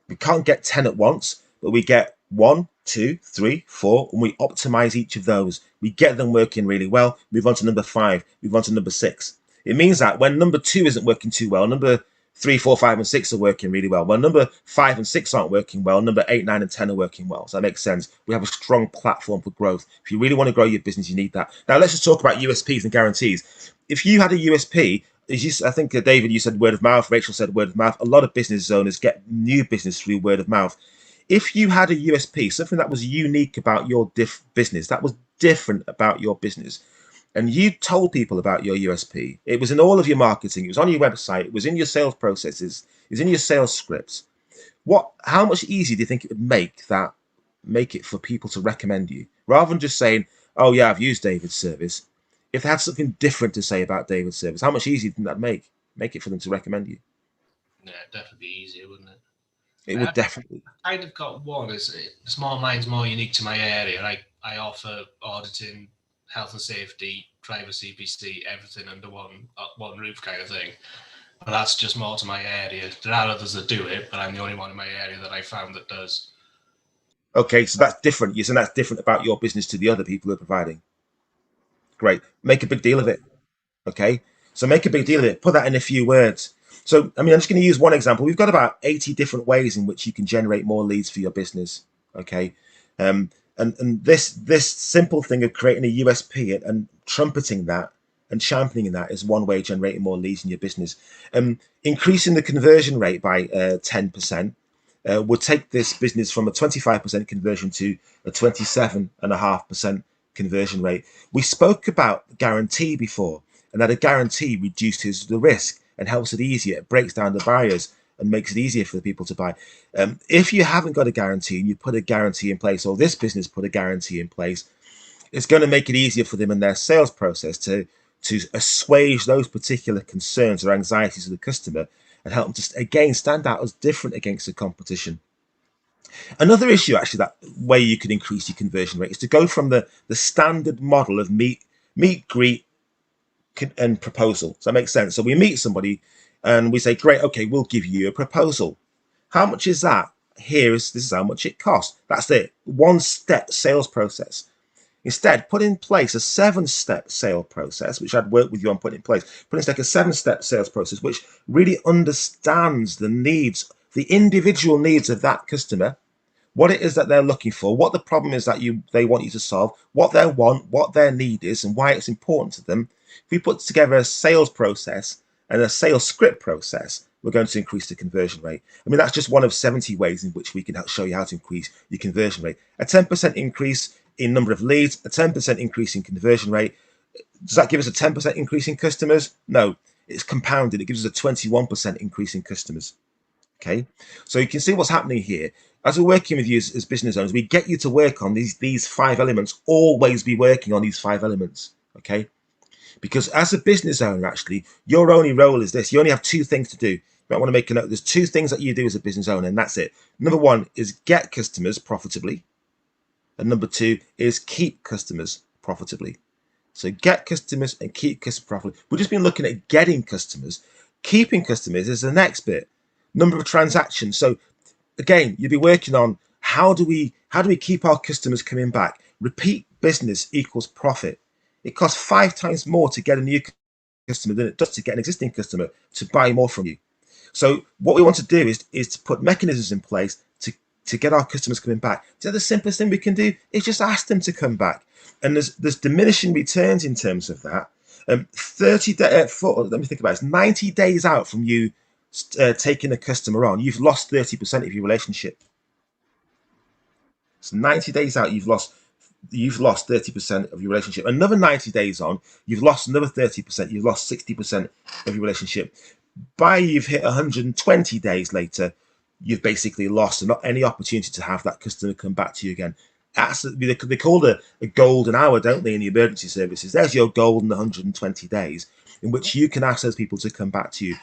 We can't get 10 at once, but we get 1, 2, 3, 4, and we optimize each of those. We get them working really well. Move on to number 5. Move on to number 6. It means that when number 2 isn't working too well, number 3, 4, 5, and 6 are working really well. When number 5 and 6 aren't working well, number 8, 9, and 10 are working well. So that makes sense. We have a strong platform for growth. If you really want to grow your business, you need that. Now let's just talk about USPs and guarantees. If you had a USP, I think David, you said word of mouth. Rachel said word of mouth. A lot of business owners get new business through word of mouth. If you had a USP, something that was unique about your business, that was different about your business, and you told people about your USP, it was in all of your marketing, it was on your website, it was in your sales processes, it was in your sales scripts. How much easier do you think it would make it for people to recommend you, rather than just saying, "Oh yeah, I've used David's service"? If they had something different to say about David's service, how much easier would that make it for them to recommend you? Yeah, definitely easier, wouldn't it? It would definitely. I kind of got one. Mine's more unique to my area. I offer auditing, health and safety, privacy, CPC, everything under one roof kind of thing. But that's just more to my area. There are others that do it, but I'm the only one in my area that I found that does. Okay, so that's different. You're saying that's different about your business to the other people who are providing. Great. Make a big deal of it. Okay. So make a big deal of it. Put that in a few words. So, I'm just going to use one example. We've got about 80 different ways in which you can generate more leads for your business. Okay. And this simple thing of creating a USP and trumpeting that and championing that is one way of generating more leads in your business. Increasing the conversion rate by 10% would take this business from a 25% conversion to a 27.5% conversion rate. We spoke about guarantee before, and that a guarantee reduces the risk and helps it easier. It breaks down the barriers and makes it easier for the people to buy. If you haven't got a guarantee and you put a guarantee in place, or this business put a guarantee in place, it's going to make it easier for them in their sales process to assuage those particular concerns or anxieties of the customer and help them to, again, stand out as different against the competition. Another issue, actually, that way you could increase your conversion rate is to go from the standard model of meet, greet, and proposal. Does that make sense? So we meet somebody and we say, great, okay, we'll give you a proposal. How much is that? This is how much it costs. That's it. 1-step sales process. Instead, put in place a 7-step sale process, which I'd work with you on putting in place. Put in place a 7-step sales process, which really understands the needs, the individual needs of that customer, what it is that they're looking for, what the problem is that they want you to solve, what they want, what their need is, and why it's important to them. If we put together a sales process and a sales script process, we're going to increase the conversion rate. That's just one of 70 ways in which we can show you how to increase your conversion rate. A 10% increase in number of leads, a 10% increase in conversion rate. Does that give us a 10% increase in customers? No, it's compounded. It gives us a 21% increase in customers. Okay, so you can see what's happening here. As we're working with you as business owners, we get you to work on these 5 elements. Always be working on these 5 elements. Okay, because as a business owner, actually, your only role is this. You only have 2 things to do. You might want to make a note. There's 2 things that you do as a business owner, and that's it. Number 1 is get customers profitably, and number 2 is keep customers profitably. So get customers and keep customers profitably. We've just been looking at getting customers. Keeping customers is the next bit. Number of transactions. So again, you'll be working on how do we keep our customers coming back? Repeat business equals profit. It costs 5 times more to get a new customer than it does to get an existing customer to buy more from you. So what we want to do is to put mechanisms in place to get our customers coming back. So the simplest thing we can do is just ask them to come back. And there's diminishing returns in terms of that. 30 days, let me think about it. It's 90 days out from you taking a customer on, you've lost 30% of your relationship. So 90 days out, you've lost 30% of your relationship. Another 90 days on, you've lost another 30%. You've lost 60% of your relationship. By you've hit 120 days later, you've basically lost not any opportunity to have that customer come back to you again. They call it a golden hour, don't they, in the emergency services? There's your golden 120 days in which you can ask those people to come back to you.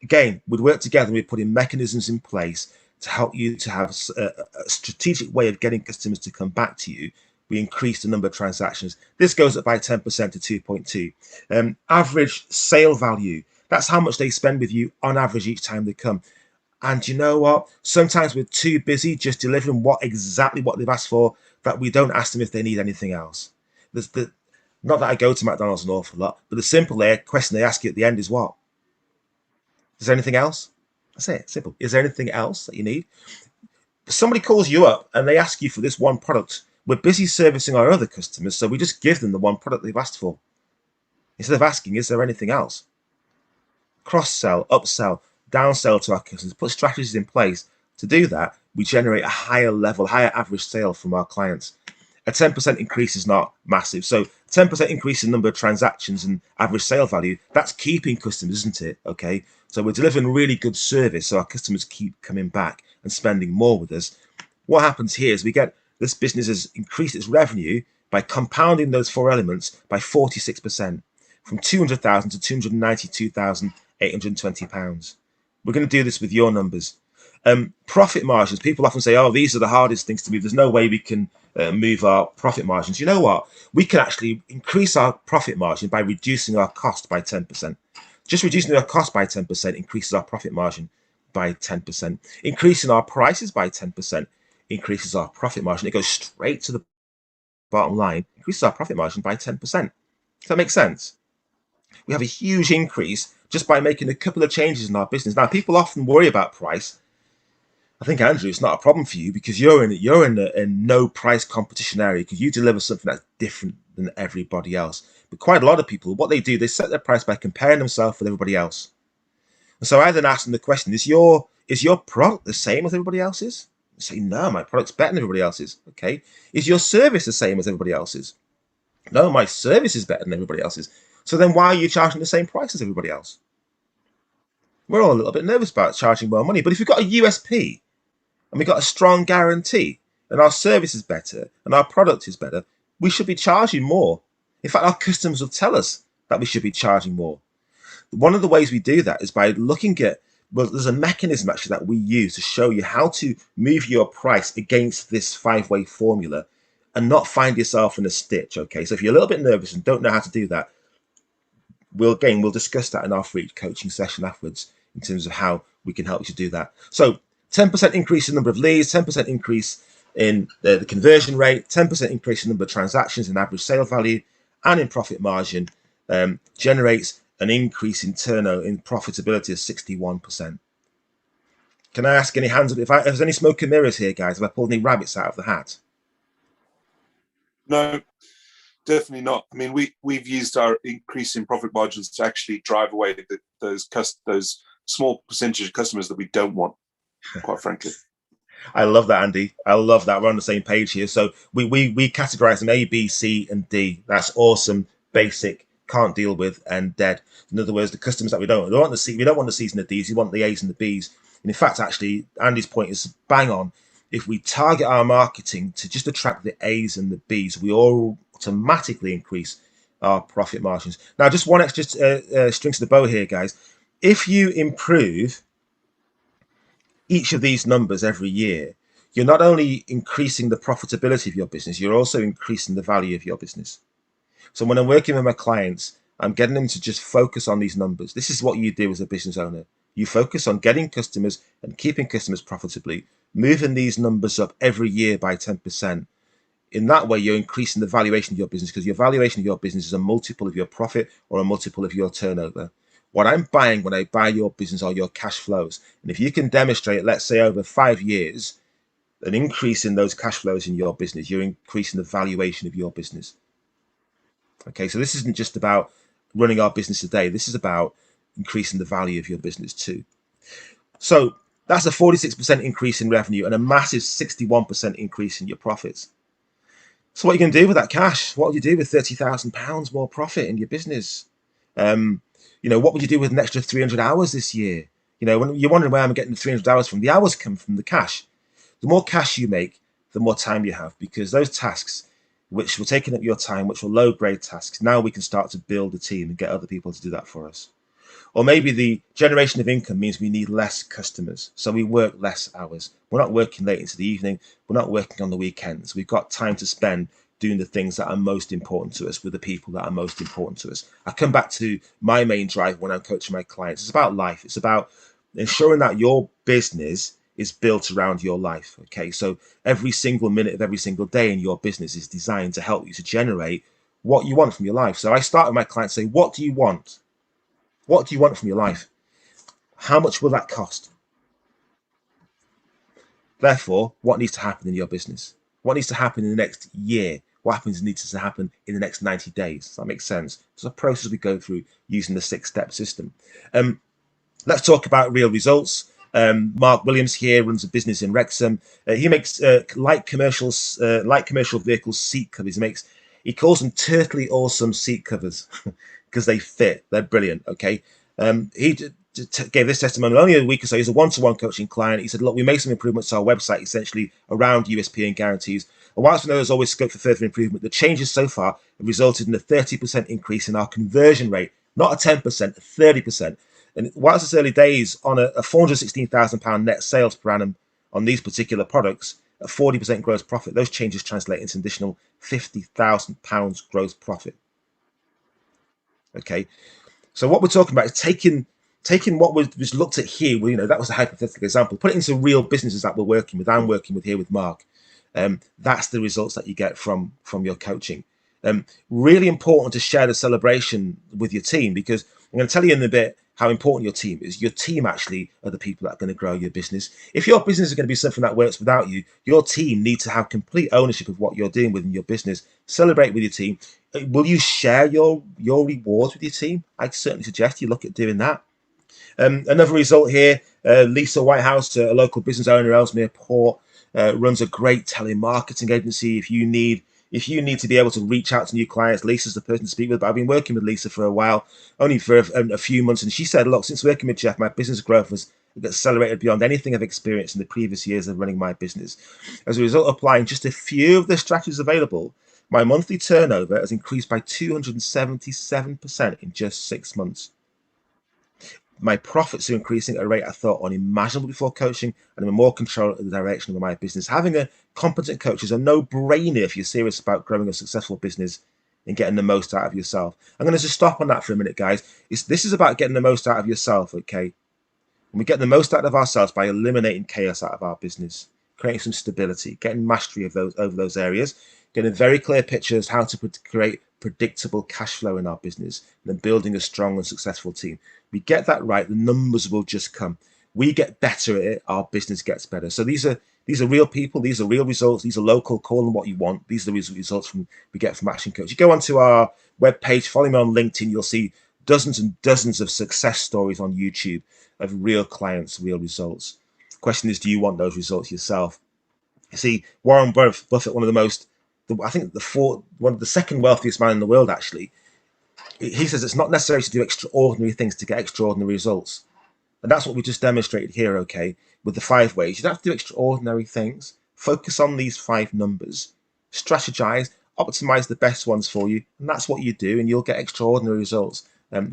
Again, we'd work together and we're putting mechanisms in place to help you to have a strategic way of getting customers to come back to you. We increase the number of transactions. This goes up by 10% to 2.2. Average sale value. That's how much they spend with you on average each time they come. And you know what? Sometimes we're too busy just delivering exactly what they've asked for that we don't ask them if they need anything else. Not that I go to McDonald's an awful lot, but the simple question they ask you at the end is what? Is there anything else? That's it, simple. Is there anything else that you need? If somebody calls you up and they ask you for this one product, we're busy servicing our other customers, so we just give them the one product they've asked for. Instead of asking, is there anything else? Cross-sell, upsell, downsell to our customers, put strategies in place. To do that, we generate a higher average sale from our clients. A 10% increase is not massive. So 10% increase in number of transactions and average sale value, that's keeping customers, isn't it? Okay. So we're delivering really good service so our customers keep coming back and spending more with us. What happens here is we get this business has increased its revenue by compounding those 4 elements by 46%, from 200,000 to 292,820 pounds. We're going to do this with your numbers. Profit margins. People often say, oh, these are the hardest things to move. There's no way we can move our profit margins. You know what? We can actually increase our profit margin by reducing our cost by 10%. Just reducing our cost by 10% increases our profit margin by 10%. Increasing our prices by 10% increases our profit margin. It goes straight to the bottom line, increases our profit margin by 10%. Does that make sense? We have a huge increase just by making a couple of changes in our business. Now, people often worry about price. I think, Andrew, it's not a problem for you because you're in a no price competition area because you deliver something that's different than everybody else. But quite a lot of people, what they do, they set their price by comparing themselves with everybody else. And so I then ask them the question, is your product the same as everybody else's? They say, no, my product's better than everybody else's. Okay. Is your service the same as everybody else's? No, my service is better than everybody else's. So then why are you charging the same price as everybody else? We're all a little bit nervous about charging more money. But if we've got a USP and we've got a strong guarantee and our service is better and our product is better, we should be charging more. In fact, our customers will tell us that we should be charging more. One of the ways we do that is by looking at, well, there's a mechanism actually that we use to show you how to move your price against this 5-way formula and not find yourself in a stitch. Okay, so if you're a little bit nervous and don't know how to do that, we'll discuss that in our free coaching session afterwards in terms of how we can help you to do that. So 10% increase in number of leads, 10% increase in the conversion rate, 10% increase in number of transactions and average sale value, and in profit margin generates an increase in turnover in profitability of 61%. Can I ask any hands up if there's any smoke and mirrors here, guys? Have I pulled any rabbits out of the hat? No, definitely not. I mean, we've used our increase in profit margins to actually drive away those small percentage of customers that we don't want, quite frankly. I love that, Andy. I love that. We're on the same page here. So we categorize them A, B, C, and D. That's awesome, basic, can't deal with, and dead. In other words, the customers that we don't want the C's and the D's. We want the A's and the B's. And in fact, actually, Andy's point is bang on. If we target our marketing to just attract the A's and the B's, we all automatically increase our profit margins. Now, just one extra string to the bow here, guys. If you improve each of these numbers every year, you're not only increasing the profitability of your business, you're also increasing the value of your business. So when I'm working with my clients, I'm getting them to just focus on these numbers. This is what you do as a business owner. You focus on getting customers and keeping customers profitably, moving these numbers up every year by 10%. In that way, you're increasing the valuation of your business, because your valuation of your business is a multiple of your profit or a multiple of your turnover. What I'm buying when I buy your business are your cash flows. And if you can demonstrate, let's say over 5 years, an increase in those cash flows in your business, you're increasing the valuation of your business. Okay, so this isn't just about running our business today. This is about increasing the value of your business too. So that's a 46% increase in revenue and a massive 61% increase in your profits. So what are you going to do with that cash? What would you do with £30,000 more profit in your business? What would you do with an extra 300 hours this year? When you're wondering where I'm getting the 300 hours from, the hours come from the cash. The more cash you make, the more time you have, because those tasks which were taking up your time, which were low grade tasks, now we can start to build a team and get other people to do that for us. Or maybe the generation of income means we need less customers, so we work less hours. We're not working late into the evening. We're not working on the weekends. We've got time to spend doing the things that are most important to us with the people that are most important to us. I come back to my main drive when I'm coaching my clients. It's about life. It's about ensuring that your business is built around your life. Okay, so every single minute of every single day in your business is designed to help you to generate what you want from your life. So I start with my clients saying, what do you want? What do you want from your life? How much will that cost? Therefore, what needs to happen in your business? What needs to happen in the next year? What needs to happen in the next 90 days? Does that make sense? It's a process we go through using the 6-step system. Let's talk about real results. Mark Williams here runs a business in Wrexham. He makes light commercial vehicle seat covers. He calls them turtly awesome seat covers because they fit. They're brilliant. Okay. He gave this testimony only a week or so. He's a one-to-one coaching client. He said, look, we made some improvements to our website essentially around USP and guarantees. And whilst we know there's always scope for further improvement, the changes so far have resulted in a 30% increase in our conversion rate, not a 10%, 30%. And whilst it's early days, on a £416,000 net sales per annum on these particular products, a 40% gross profit, those changes translate into an additional £50,000 gross profit. Okay, so what we're talking about is taking what was looked at here. That was a hypothetical example. Put it into real businesses that we're working with. I'm working with here with Mark. That's the results that you get from your coaching. Really important to share the celebration with your team, because I'm going to tell you in a bit how important your team is. Your team actually are the people that are going to grow your business. If your business is going to be something that works without you, your team needs to have complete ownership of what you're doing within your business. Celebrate with your team. Will you share your rewards with your team? I certainly suggest you look at doing that. Another result here, Lisa Whitehouse, a local business owner, Ellesmere Port, runs a great telemarketing agency. If you need to be able to reach out to new clients, Lisa's the person to speak with. But I've been working with Lisa for a while, only for a few months. And she said, look, since working with Jeff, my business growth has accelerated beyond anything I've experienced in the previous years of running my business. As a result of applying just a few of the strategies available, my monthly turnover has increased by 277% in just 6 months. My profits are increasing at a rate I thought unimaginable before coaching, and I'm in more control of the direction of my business. Having a competent coach is a no-brainer if you're serious about growing a successful business and getting the most out of yourself. I'm going to just stop on that for a minute, guys. This is about getting the most out of yourself, okay? And we get the most out of ourselves by eliminating chaos out of our business, creating some stability, getting mastery of over those areas, getting very clear pictures how to create predictable cash flow in our business, and then building a strong and successful team. We get that right, the numbers will just come. We get better at it, our business gets better. So these are real people, these are real results, these are local, call them what you want. These are the results we get from Action Coach. You go onto our webpage, follow me on LinkedIn, you'll see dozens and dozens of success stories on YouTube of real clients, real results. The question is, do you want those results yourself? You see, Warren Buffett, one of the second wealthiest man in the world, actually, he says it's not necessary to do extraordinary things to get extraordinary results. And that's what we just demonstrated here, okay, with the 5 ways. You don't have to do extraordinary things. Focus on these 5 numbers, strategize, optimize the best ones for you, and that's what you do, and you'll get extraordinary results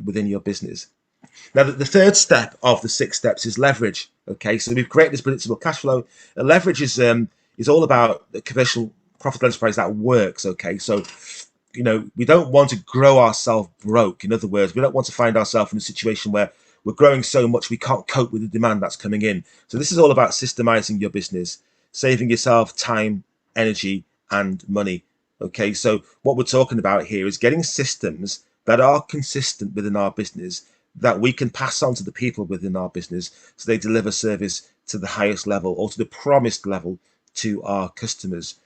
within your business. Now, the third step of the 6 steps is leverage. Okay, so we've created this predictable cash flow. Leverage is all about the commercial profitable enterprise that works. Okay, so we don't want to grow ourselves broke. In other words, we don't want to find ourselves in a situation where we're growing so much we can't cope with the demand that's coming in. So this is all about systemizing your business, saving yourself time, energy, and money. Okay, so what we're talking about here is getting systems that are consistent within our business that we can pass on to the people within our business so they deliver service to the highest level or to the promised level to our customers.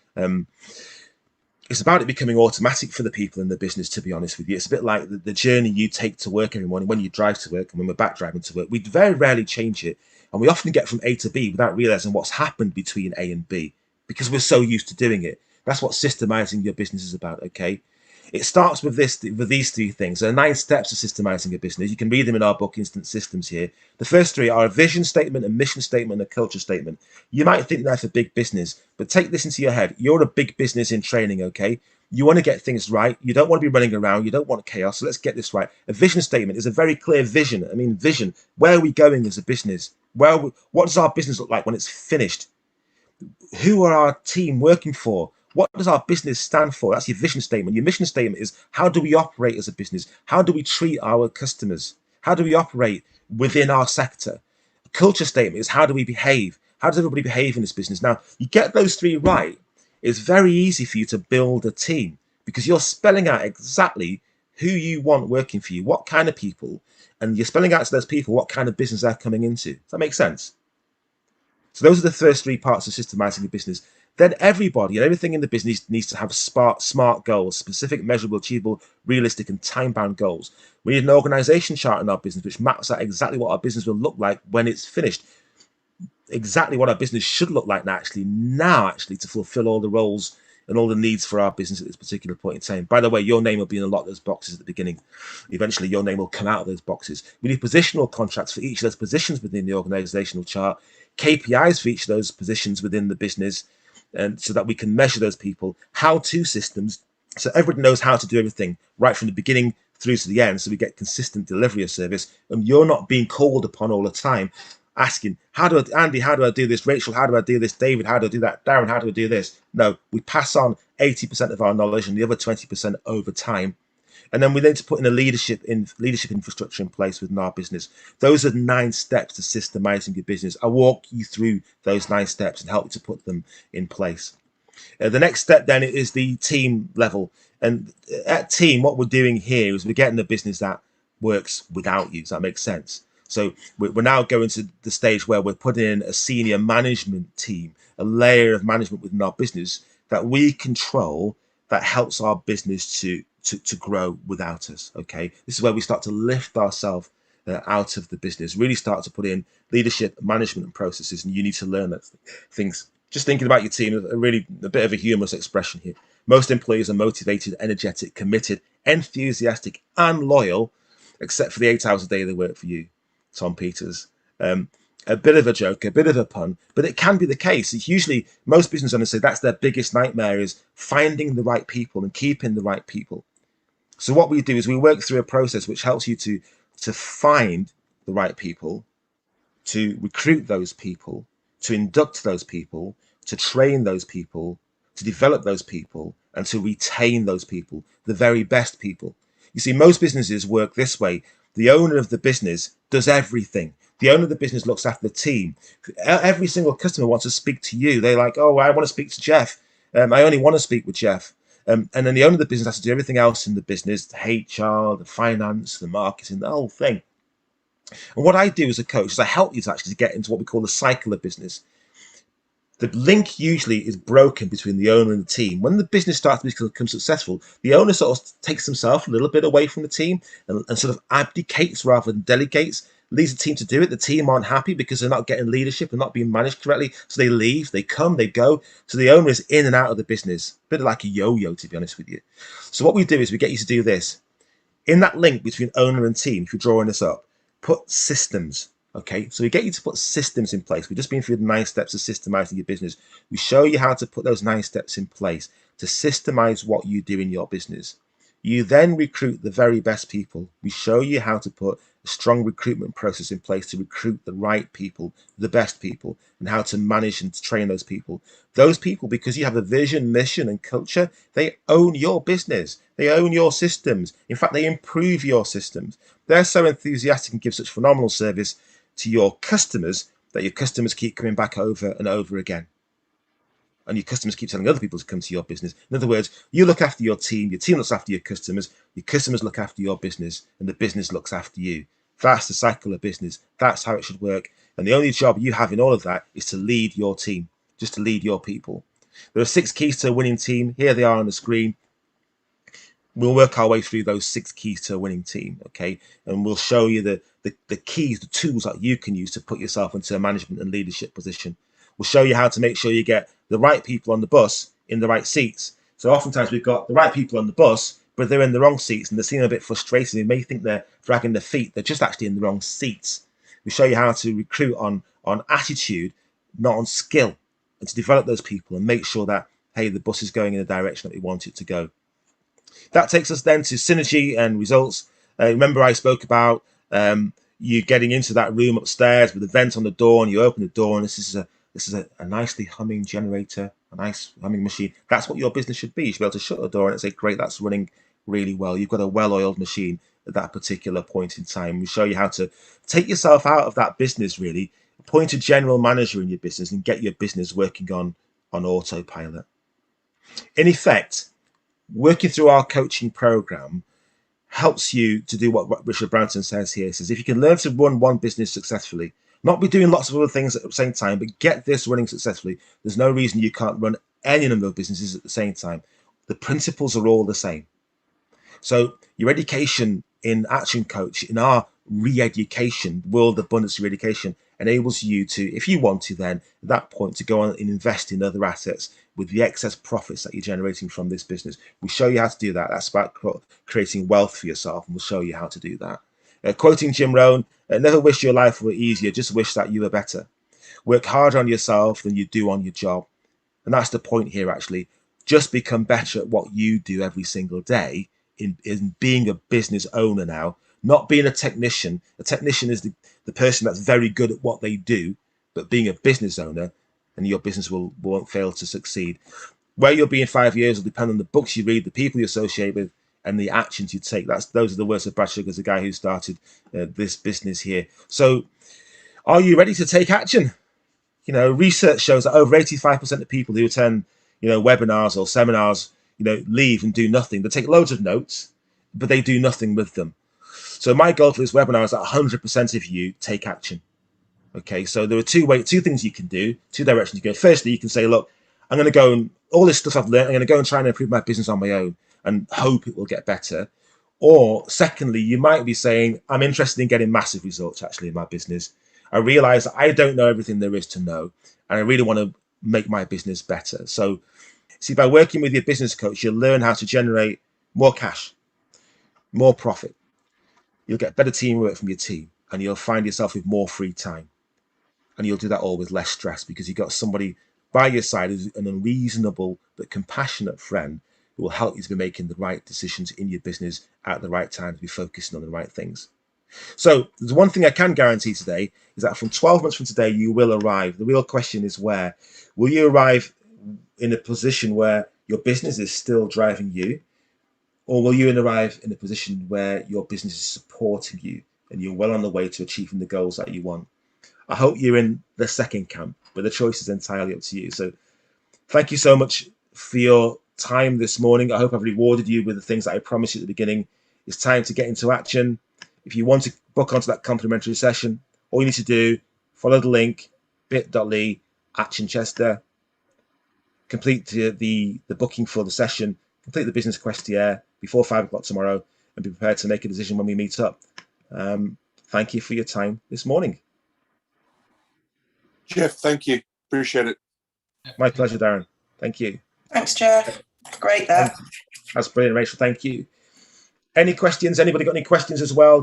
It's about it becoming automatic for the people in the business, to be honest with you. It's a bit like the journey you take to work every morning when you drive to work and when we're back driving to work. We very rarely change it. And we often get from A to B without realizing what's happened between A and B because we're so used to doing it. That's what systemizing your business is about, okay? It starts with these 3 things. There are 9 steps to systemizing a business. You can read them in our book, Instant Systems, here. The first 3 are a vision statement, a mission statement, and a culture statement. You might think that's a big business, but take this into your head. You're a big business in training, okay? You want to get things right. You don't want to be running around. You don't want chaos. So let's get this right. A vision statement is a very clear vision. I mean, vision. Where are we going as a business? What does our business look like when it's finished? Who are our team working for? What does our business stand for? That's your vision statement. Your mission statement is how do we operate as a business? How do we treat our customers? How do we operate within our sector? A culture statement is how do we behave? How does everybody behave in this business? Now, you get those 3 right, it's very easy for you to build a team because you're spelling out exactly who you want working for you, what kind of people, and you're spelling out to those people what kind of business they're coming into. Does that make sense? So those are the first 3 parts of systemizing a business. Then everybody and everything in the business needs to have smart goals, specific, measurable, achievable, realistic, and time-bound goals. We need an organization chart in our business which maps out exactly what our business will look like when it's finished. Exactly what our business should look like now to fulfill all the roles and all the needs for our business at this particular point in time. By the way, your name will be in a lot of those boxes at the beginning. Eventually, your name will come out of those boxes. We need positional contracts for each of those positions within the organizational chart, KPIs for each of those positions within the business, and so that we can measure those people, how-to systems, so everybody knows how to do everything right from the beginning through to the end, so we get consistent delivery of service, and you're not being called upon all the time, asking, Andy, how do I do this? Rachel, how do I do this? David, how do I do that? Darren, how do I do this? No, we pass on 80% of our knowledge and the other 20% over time. And then we need to put in a leadership infrastructure in place within our business. Those are 9 steps to systemizing your business. I'll walk you through those 9 steps and help you to put them in place. The next step then is the team level. And at team, what we're doing here is we're getting a business that works without you. Does that make sense? So we're now going to the stage where we're putting in a senior management team, a layer of management within our business that we control that helps our business to grow without us. Okay, this is where we start to lift ourselves out of the business, really start to put in leadership, management, and processes. And you need to learn that things. Just thinking about your team, a bit of a humorous expression here. Most employees are motivated, energetic, committed, enthusiastic, and loyal, except for the 8 hours a day they work for you, Tom Peters. A bit of a joke, a bit of a pun, but it can be the case. It's usually most business owners say that's their biggest nightmare, is finding the right people and keeping the right people. So what we do is we work through a process which helps you to find the right people, to recruit those people, to induct those people, to train those people, to develop those people, and to retain those people, the very best people. You see, most businesses work this way. The owner of the business does everything. The owner of the business looks after the team. Every single customer wants to speak to you. They're like, oh, I want to speak to Jeff. I only want to speak with Jeff. And then the owner of the business has to do everything else in the business, the HR, the finance, the marketing, the whole thing. And what I do as a coach is I help you to actually get into what we call the cycle of business. The link usually is broken between the owner and the team. When the business starts to become successful, the owner sort of takes himself a little bit away from the team and sort of abdicates rather than delegates, leaves the team to do it. The team aren't happy because they're not getting leadership and not being managed correctly. So they leave, they come, they go. So the owner is in and out of the business, a bit like a yo-yo, to be honest with you. So what we do is we get you to do this. In that link between owner and team, if you're drawing this up, put systems. Okay, so we get you to put systems in place. We've just been through the 9 steps of systemizing your business. We show you how to put those 9 steps in place to systemize what you do in your business. You then recruit the very best people. We show you how to put a strong recruitment process in place to recruit the right people, the best people, and how to manage and train those people. Those people, because you have a vision, mission, and culture, they own your business. They own your systems. In fact, they improve your systems. They're so enthusiastic and give such phenomenal service to your customers that your customers keep coming back over and over again. And your customers keep telling other people to come to your business. In other words, you look after your team looks after your customers look after your business, and the business looks after you. That's the cycle of business. That's how it should work. And the only job you have in all of that is to lead your team, just to lead your people. There are 6 keys to a winning team. Here they are on the screen. We'll work our way through those 6 keys to a winning team, okay? And we'll show you the keys, the tools that you can use to put yourself into a management and leadership position. We'll show you how to make sure you get the right people on the bus in the right seats. So oftentimes we've got the right people on the bus, but they're in the wrong seats and they seem a bit frustrated. They may think they're dragging their feet. They're just actually in the wrong seats. We show you how to recruit on attitude, not on skill, and to develop those people and make sure that, hey, the bus is going in the direction that we want it to go. That takes us then to synergy and results. Remember I spoke about you getting into that room upstairs with a vent on the door, and you open the door and this is a nicely humming generator, a nice humming machine. That's what your business should be. You should be able to shut the door and say, great, that's running really well. You've got a well-oiled machine at that particular point in time. We show you how to take yourself out of that business, really, appoint a general manager in your business and get your business working on autopilot. In effect, working through our coaching program helps you to do what Richard Branson says here. He says, if you can learn to run one business successfully, not be doing lots of other things at the same time, but get this running successfully, there's no reason you can't run any number of businesses at the same time. The principles are all the same. So your education in Action Coach, in our re-education, World Abundance Re-education, enables you to, if you want to then, at that point, to go on and invest in other assets with the excess profits that you're generating from this business. We show you how to do that. That's about creating wealth for yourself, and we'll show you how to do that. Quoting Jim Rohn, never wish your life were easier, just wish that you were better. Work harder on yourself than you do on your job. And that's the point here, actually. Just become better at what you do every single day in being a business owner now, not being a technician. A technician is the person that's very good at what they do, but being a business owner, and your business won't fail to succeed. Where you'll be in 5 years will depend on the books you read, the people you associate with, and the actions you take. Those are the words of Brad Sugars, the guy who started this business here. So are you ready to take action? Research shows that over 85% of people who attend, webinars or seminars, leave and do nothing. They take loads of notes, but they do nothing with them. So my goal for this webinar is that 100% of you take action. Okay, so there are two things you can do, 2 directions you can go. Firstly, you can say, look, I'm going to go and all this stuff I've learned, I'm going to go and try and improve my business on my own and hope it will get better. Or secondly, you might be saying, I'm interested in getting massive results actually in my business. I realize that I don't know everything there is to know, and I really want to make my business better. So see, by working with your business coach, you'll learn how to generate more cash, more profit. You'll get better teamwork from your team, and you'll find yourself with more free time. And you'll do that all with less stress because you've got somebody by your side who's an unreasonable but compassionate friend who will help you to be making the right decisions in your business at the right time, to be focusing on the right things. So there's one thing I can guarantee today is that from 12 months from today, you will arrive. The real question is where. Will you arrive in a position where your business is still driving you? Or will you arrive in a position where your business is supporting you and you're well on the way to achieving the goals that you want? I hope you're in the second camp, but the choice is entirely up to you. So thank you so much for your time this morning. I hope I've rewarded you with the things that I promised you at the beginning. It's time to get into action. If you want to book onto that complimentary session, all you need to do, follow the link, bit.ly/ActionChester, complete the booking for the session, complete the business questionnaire before 5 o'clock tomorrow, and be prepared to make a decision when we meet up. Thank you for your time this morning. Jeff, thank you. Appreciate it. My pleasure, Darren. Thank you. Thanks, Jeff. Great, that. That's brilliant, Rachel. Thank you. Any questions? Anybody got any questions as well?